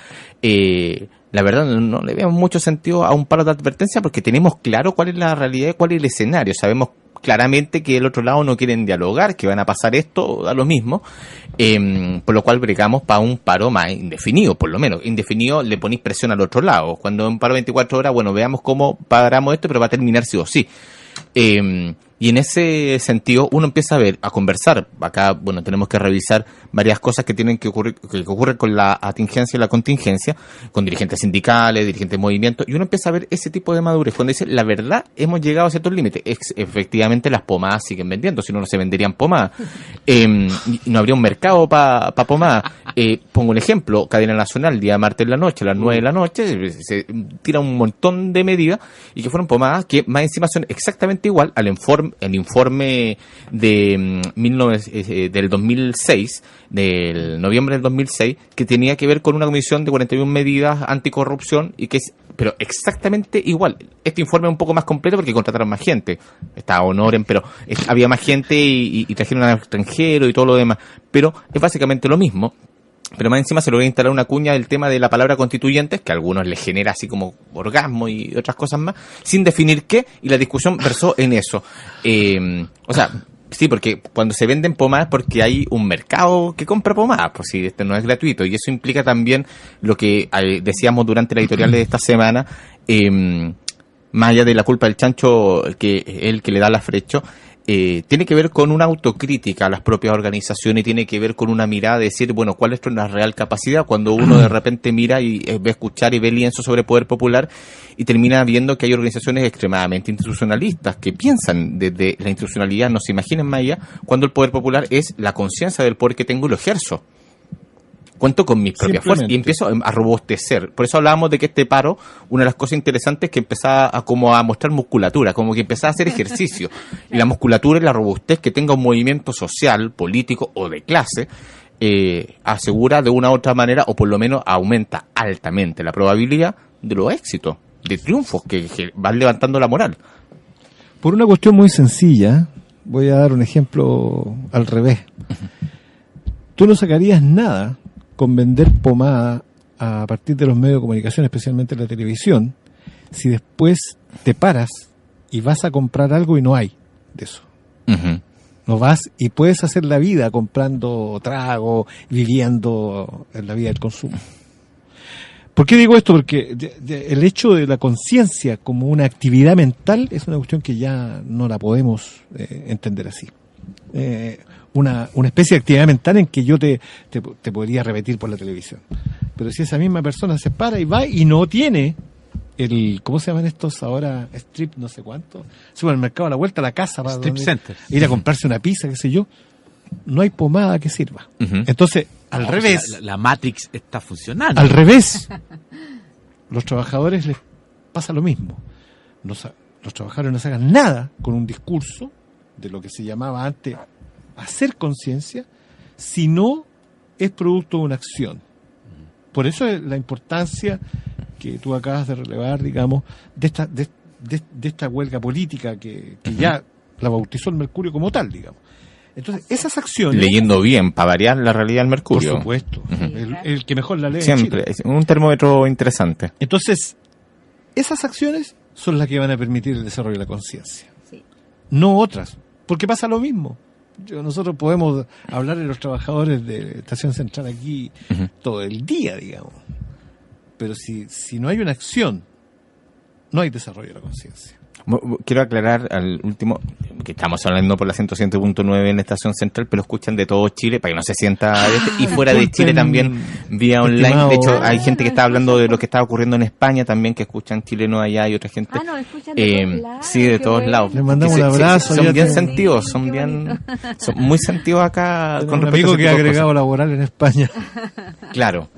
la verdad no le vemos mucho sentido a un paro de advertencia porque tenemos claro cuál es la realidad y cuál es el escenario. Sabemos claramente que del otro lado no quieren dialogar, que van a pasar esto, da lo mismo, por lo cual bregamos para un paro más indefinido, por lo menos. Indefinido le ponéis presión al otro lado. Cuando un paro 24 horas, bueno, veamos cómo paramos esto, pero va a terminar sí o sí. Y en ese sentido uno empieza a conversar. Acá, bueno, tenemos que revisar varias cosas que tienen que ocurren con la atingencia y la contingencia, con dirigentes sindicales, dirigentes de movimientos, y uno empieza a ver ese tipo de madurez. Cuando dice, la verdad, hemos llegado a ciertos límites. Efectivamente, las pomadas siguen vendiendo, si no, no se venderían pomadas. Y no habría un mercado para pomadas. Pongo un ejemplo, Cadena Nacional, día martes en la noche, a las 9 de la noche, se tira un montón de medidas, y que fueron pomadas que más encima son exactamente igual al el informe de del 2006, del noviembre del 2006, que tenía que ver con una comisión de 41 medidas anticorrupción, y que es, pero exactamente igual. Este informe es un poco más completo porque contrataron más gente. Estaba Honoren, pero había más gente y trajeron al extranjero y todo lo demás. Pero es básicamente lo mismo. Pero más encima se le voy a instalar una cuña del tema de la palabra constituyentes, que a algunos les genera así como orgasmo y otras cosas más, sin definir qué, y la discusión versó en eso. O sea, sí, porque cuando se venden pomadas porque hay un mercado que compra pomadas, pues sí, no es gratuito, y eso implica también lo que decíamos durante la editorial de esta semana, más allá de la culpa del chancho, que el que le da la Frecho, tiene que ver con una autocrítica a las propias organizaciones, y tiene que ver con una mirada de decir, bueno, ¿cuál es nuestra real capacidad? Cuando uno de repente mira y ve escuchar y ve lienzo sobre poder popular, y termina viendo que hay organizaciones extremadamente institucionalistas que piensan desde la institucionalidad, no se imaginen más allá, cuando el poder popular es la conciencia del poder que tengo y lo ejerzo. Cuento con mis propias fuerzas y empiezo a robustecer. Por eso hablábamos de que este paro, una de las cosas interesantes es que empezaba a mostrar musculatura, como que empezaba a hacer ejercicio. Y la musculatura y la robustez que tenga un movimiento social, político o de clase, asegura de una u otra manera, o por lo menos aumenta altamente la probabilidad de los éxitos, de triunfos que van levantando la moral. Por una cuestión muy sencilla, voy a dar un ejemplo al revés. Tú no sacarías nada con vender pomada a partir de los medios de comunicación, especialmente la televisión, si después te paras y vas a comprar algo y no hay de eso. Uh-huh. No vas y puedes hacer la vida comprando trago, viviendo en la vida del consumo. ¿Por qué digo esto? Porque el hecho de la conciencia como una actividad mental es una cuestión que ya no la podemos entender así. Una especie de actividad mental en que yo te podría repetir por la televisión. Pero si esa misma persona se para y va y no tiene ¿cómo se llaman estos ahora? Strip, no sé cuánto. Supermercado a la vuelta a la casa para Strip center. Ir a comprarse una pizza, qué sé yo. No hay pomada que sirva. Uh-huh. Entonces, al revés. La Matrix está funcionando. Al revés. Los trabajadores les pasa lo mismo. Los trabajadores no sacan nada con un discurso de lo que se llamaba antes hacer conciencia, si no es producto de una acción. Por eso es la importancia que tú acabas de relevar, digamos, de esta huelga política que ya la bautizó el Mercurio como tal, digamos. Entonces, esas acciones... Leyendo bien, para variar la realidad del Mercurio. Por supuesto. Uh-huh. El que mejor la lee siempre, es un termómetro interesante. Entonces, esas acciones son las que van a permitir el desarrollo de la conciencia. Sí. No otras, porque pasa lo mismo. Nosotros podemos hablar de los trabajadores de Estación Central aquí uh-huh. todo el día, digamos. Pero si no hay una acción, no hay desarrollo de la conciencia. Quiero aclarar al último, que estamos hablando por la 107.9 en la Estación Central, pero escuchan de todo Chile, para que no se sienta... y fuera de Chile también, vía online. De hecho, hay gente que está hablando de lo que está ocurriendo en España también, que escuchan chilenos allá, y otra gente... Ah, no, escuchan de todos lados. Sí, de todos lados. Les mandamos un abrazo. Son bien sentidos, son muy sentidos acá. Con un amigo que ha agregado laboral en España. Claro.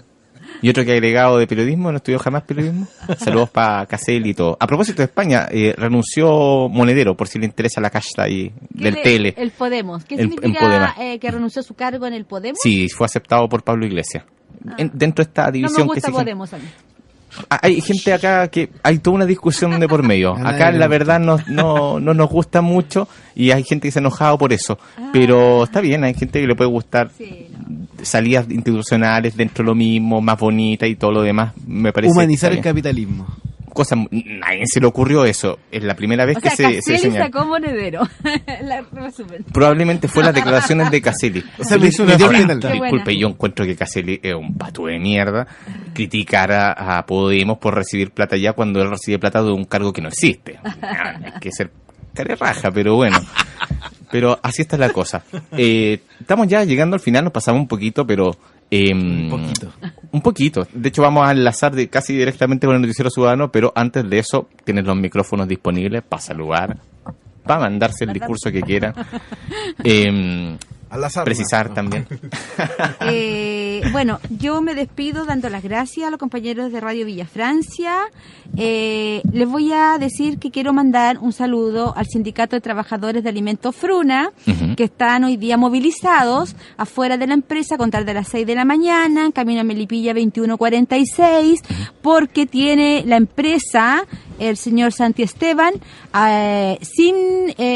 Y otro que ha agregado de periodismo, no estudió jamás periodismo. Saludos para Casel y todo. A propósito de España, renunció Monedero, por si le interesa la hashtag del TL. El Podemos. ¿Qué significa que renunció a su cargo en el Podemos? Sí, fue aceptado por Pablo Iglesias. Dentro de esta división no me gusta que Podemos a mí. Hay gente acá que hay toda una discusión de por medio. Acá la verdad no nos gusta mucho y hay gente que se ha enojado por eso. Pero está bien, hay gente que le puede gustar salidas institucionales dentro de lo mismo, más bonitas y todo lo demás. Me parece humanizar el capitalismo. Nadie se le ocurrió eso. Es la primera vez que se señala. Sacó Monedero. Resumen. Probablemente fue las declaraciones de Caselli. O sea, le hizo una disculpe, yo encuentro que Caselli es un pato de mierda. Criticar a Podemos por recibir plata ya cuando él recibe plata de un cargo que no existe. Hay que ser care raja, pero bueno. Pero así está la cosa. Estamos ya llegando al final, nos pasamos un poquito, pero... Un poquito. De hecho, vamos a enlazar casi directamente con el Noticiero Ciudadano, pero antes de eso, tienes los micrófonos disponibles para saludar, para mandarse el discurso que quieran. Precisar también. Bueno, yo me despido dando las gracias a los compañeros de Radio Villa Francia. Les voy a decir que quiero mandar un saludo al Sindicato de Trabajadores de Alimentos Fruna, que están hoy día movilizados afuera de la empresa a contar de las 6 de la mañana, camino a Melipilla 2146, porque tiene la empresa, el señor Santi Esteban, sin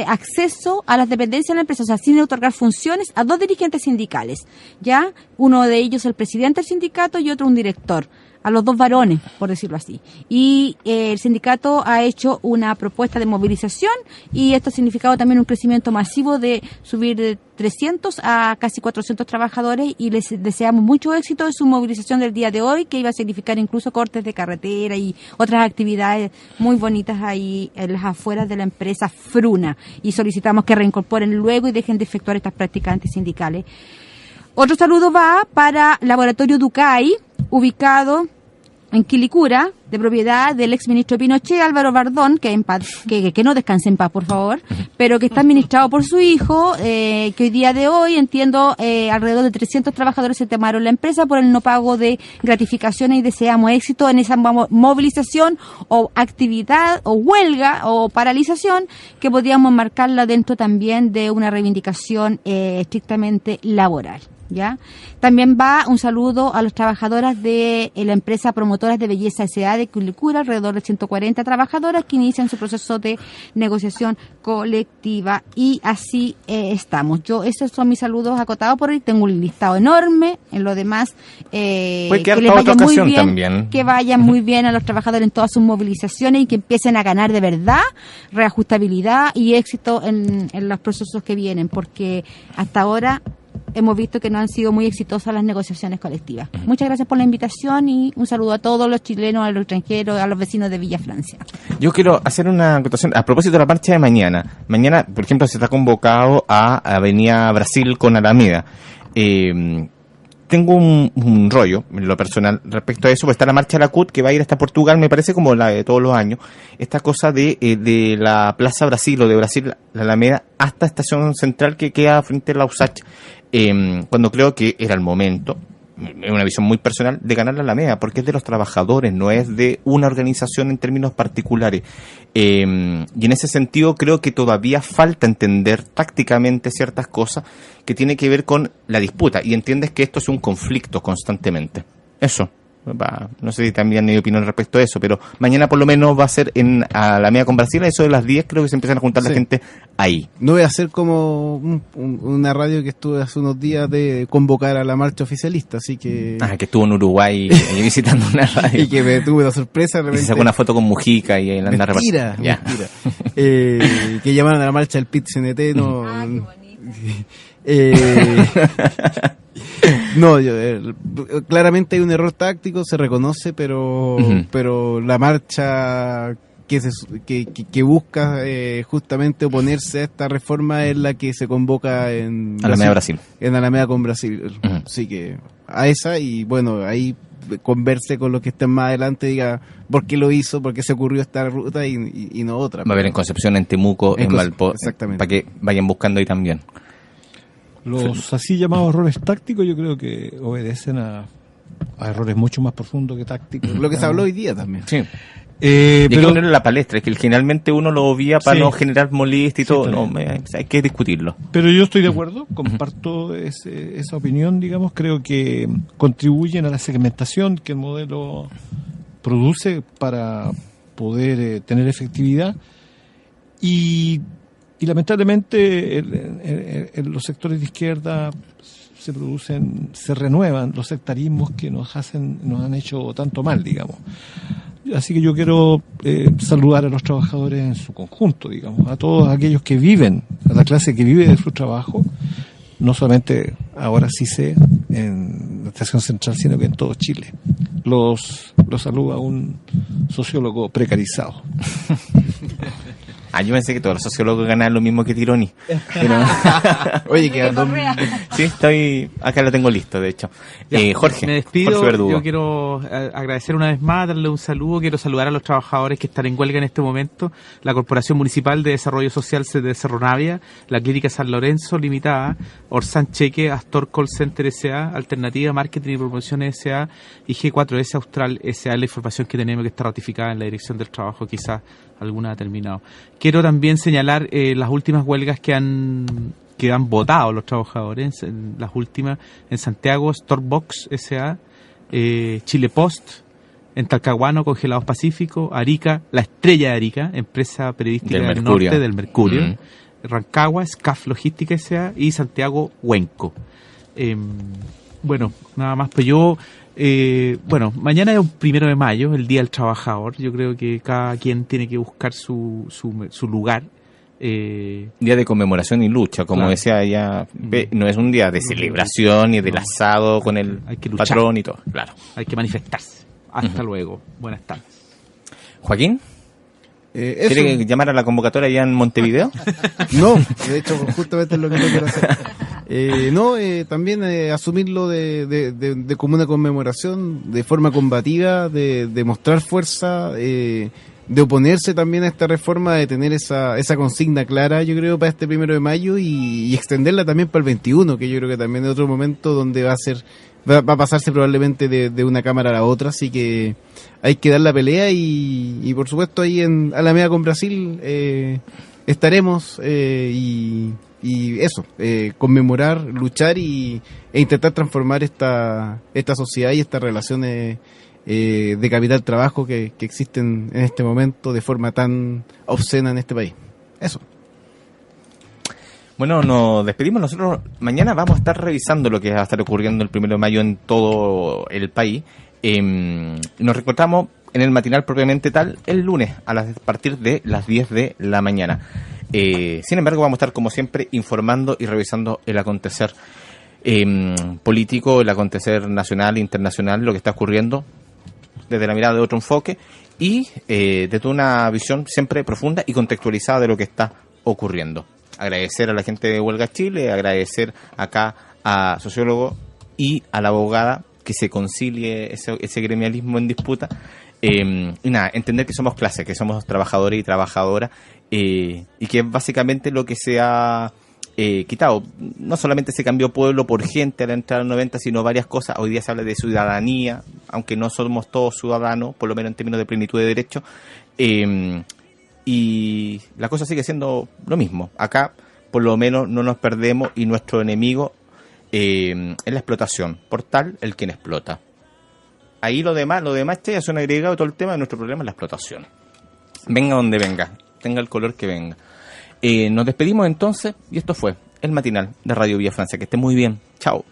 acceso a las dependencias de la empresa, o sea, sin otorgar funciones a 2 dirigentes sindicales, ¿ya? Uno de ellos el presidente del sindicato y otro un director, a los 2 varones, por decirlo así. Y el sindicato ha hecho una propuesta de movilización y esto ha significado también un crecimiento masivo de subir de 300 a casi 400 trabajadores y les deseamos mucho éxito en su movilización del día de hoy, que iba a significar incluso cortes de carretera y otras actividades muy bonitas ahí en las afueras de la empresa Fruna, y solicitamos que reincorporen luego y dejen de efectuar estas prácticas antisindicales. Otro saludo va para Laboratorio Ducay, ubicado en Quilicura, de propiedad del exministro Pinochet, Álvaro Bardón, que no descanse en paz, por favor, pero que está administrado por su hijo, que hoy día de hoy, entiendo, alrededor de 300 trabajadores se tomaron la empresa por el no pago de gratificaciones y deseamos éxito en esa movilización o actividad o huelga o paralización que podríamos marcarla dentro también de una reivindicación estrictamente laboral. ¿Ya? También va un saludo a las trabajadoras de la empresa Promotoras de Belleza S.A. de Quilicura, alrededor de 140 trabajadoras que inician su proceso de negociación colectiva, y así estamos. Esos son mis saludos acotados por hoy. Tengo un listado enorme. En lo demás, que les vaya muy bien, también. Que vayan muy bien a los trabajadores en todas sus movilizaciones y que empiecen a ganar de verdad reajustabilidad y éxito en los procesos que vienen, porque hasta ahora hemos visto que no han sido muy exitosas las negociaciones colectivas. Muchas gracias por la invitación y un saludo a todos los chilenos, a los extranjeros, a los vecinos de Villa Francia. Yo quiero hacer una acotación a propósito de la marcha de mañana. Mañana, por ejemplo, se está convocado a Avenida Brasil con Alameda. Tengo un rollo, en lo personal, respecto a eso, pues está la marcha de la CUT, que va a ir hasta Portugal, me parece como la de todos los años. Esta cosa de la Plaza Brasil o de Brasil, la Alameda, hasta Estación Central que queda frente a la USACH, cuando creo que era el momento, es una visión muy personal, de ganar la Alameda, porque es de los trabajadores, no es de una organización en términos particulares. Y en ese sentido creo que todavía falta entender tácticamente ciertas cosas que tiene que ver con la disputa, y entiendes que esto es un conflicto constantemente. Eso. No sé si también hay opinión respecto a eso, pero mañana por lo menos va a ser en Alameda con Brasil, a eso de las 10 creo que se empiezan a juntar la gente ahí. No voy a hacer como una radio que estuve hace unos días de convocar a la marcha oficialista, así que... que estuvo en Uruguay visitando una radio. Y que me tuve la sorpresa. Y se sacó una foto con Mujica y él anda mentira. Que llamaron a la marcha del PIT-CNT, no... qué bonito. No, claramente hay un error táctico, se reconoce, pero la marcha que busca justamente oponerse a esta reforma es la que se convoca en Alameda Brasil. En Alameda con Brasil. Así que a esa, y bueno, ahí converse con los que estén más adelante, diga por qué lo hizo, por qué se ocurrió esta ruta y no otra. Va a haber en Concepción, en Temuco, en Valpo, para que vayan buscando ahí también. Los así llamados errores tácticos yo creo que obedecen a errores mucho más profundos que tácticos. Lo que se habló hoy día también. Sí. Pero hay que ponerlo en la palestra, es que generalmente uno lo obvia para no generar molestia y todo. No, hay que discutirlo. Pero yo estoy de acuerdo, comparto esa opinión, digamos. Creo que contribuyen a la segmentación que el modelo produce para poder tener efectividad, y lamentablemente en los sectores de izquierda se renuevan los sectarismos que nos han hecho tanto mal, digamos. Así que yo quiero saludar a los trabajadores en su conjunto, digamos, a todos aquellos que viven, a la clase que vive de su trabajo, no solamente ahora sí sé en la Estación Central, sino que en todo Chile. Los saluda un sociólogo precarizado. Yo pensé que todos los sociólogos ganan lo mismo que Tironi. Pero... Oye, quedando... Sí, acá lo tengo listo, de hecho. Jorge, me despido. Jorge Verdugo. Yo quiero agradecer una vez más, darle un saludo. Quiero saludar a los trabajadores que están en huelga en este momento. La Corporación Municipal de Desarrollo Social de Cerro Navia, la Clínica San Lorenzo Limitada, Orsan Cheque, Astor Call Center S.A., Alternativa Marketing y Promoción S.A. y G4S Austral S.A. La información que tenemos que está ratificada en la Dirección del Trabajo, quizás alguna ha terminado. Quiero también señalar las últimas huelgas que han votado los trabajadores, en las últimas en Santiago, Storebox S.A., Chile Post, en Talcahuano, Congelados Pacífico, Arica, La Estrella de Arica, empresa periodística del norte del Mercurio, Rancagua, SCAF Logística S.A. y Santiago, Huenco. Bueno, nada más, pues yo... mañana es un 1 de mayo, el Día del Trabajador. Yo creo que cada quien tiene que buscar su lugar. Día de conmemoración y lucha, como claro. decía ella, no es un día de celebración ni del asado con el patrón y todo. Claro. Hay que manifestarse. Hasta luego. Buenas tardes. Joaquín, ¿quiere llamar a la convocatoria allá en Montevideo? No, de hecho, justamente es lo que no quiero hacer. También asumirlo de como una conmemoración, de forma combativa, de mostrar fuerza, de oponerse también a esta reforma, de tener esa consigna clara, yo creo, para este 1 de mayo y extenderla también para el 21, que yo creo que también es otro momento donde va a pasarse probablemente de una cámara a la otra, así que hay que dar la pelea y por supuesto ahí en Alameda con Brasil estaremos y eso, conmemorar, luchar e intentar transformar esta sociedad y estas relaciones de capital-trabajo que existen en este momento de forma tan obscena en este país. Eso. Bueno, nos despedimos. Nosotros mañana vamos a estar revisando lo que va a estar ocurriendo el 1 de mayo en todo el país. Nos reencontramos en el matinal propiamente tal el lunes a partir de las 10 de la mañana. Sin embargo, vamos a estar como siempre informando y revisando el acontecer político, el acontecer nacional e internacional, lo que está ocurriendo desde la mirada de otro enfoque y desde una visión siempre profunda y contextualizada de lo que está ocurriendo. Agradecer a la gente de Huelga Chile, agradecer acá a sociólogo y a la abogada que se concilie ese gremialismo en disputa. Y nada, entender que somos clase, que somos trabajadores y trabajadoras y que básicamente lo que se ha quitado, no solamente se cambió pueblo por gente a la entrada de los 90, sino varias cosas. Hoy día se habla de ciudadanía, aunque no somos todos ciudadanos, por lo menos en términos de plenitud de derechos, y la cosa sigue siendo lo mismo. Acá por lo menos no nos perdemos y nuestro enemigo es la explotación, por tal el quien explota. Ahí lo demás ya son agregados, todo el tema de nuestro problema es la explotación. Venga donde venga, tenga el color que venga. Nos despedimos entonces y esto fue el matinal de Radio Villa Francia. Que esté muy bien. Chao.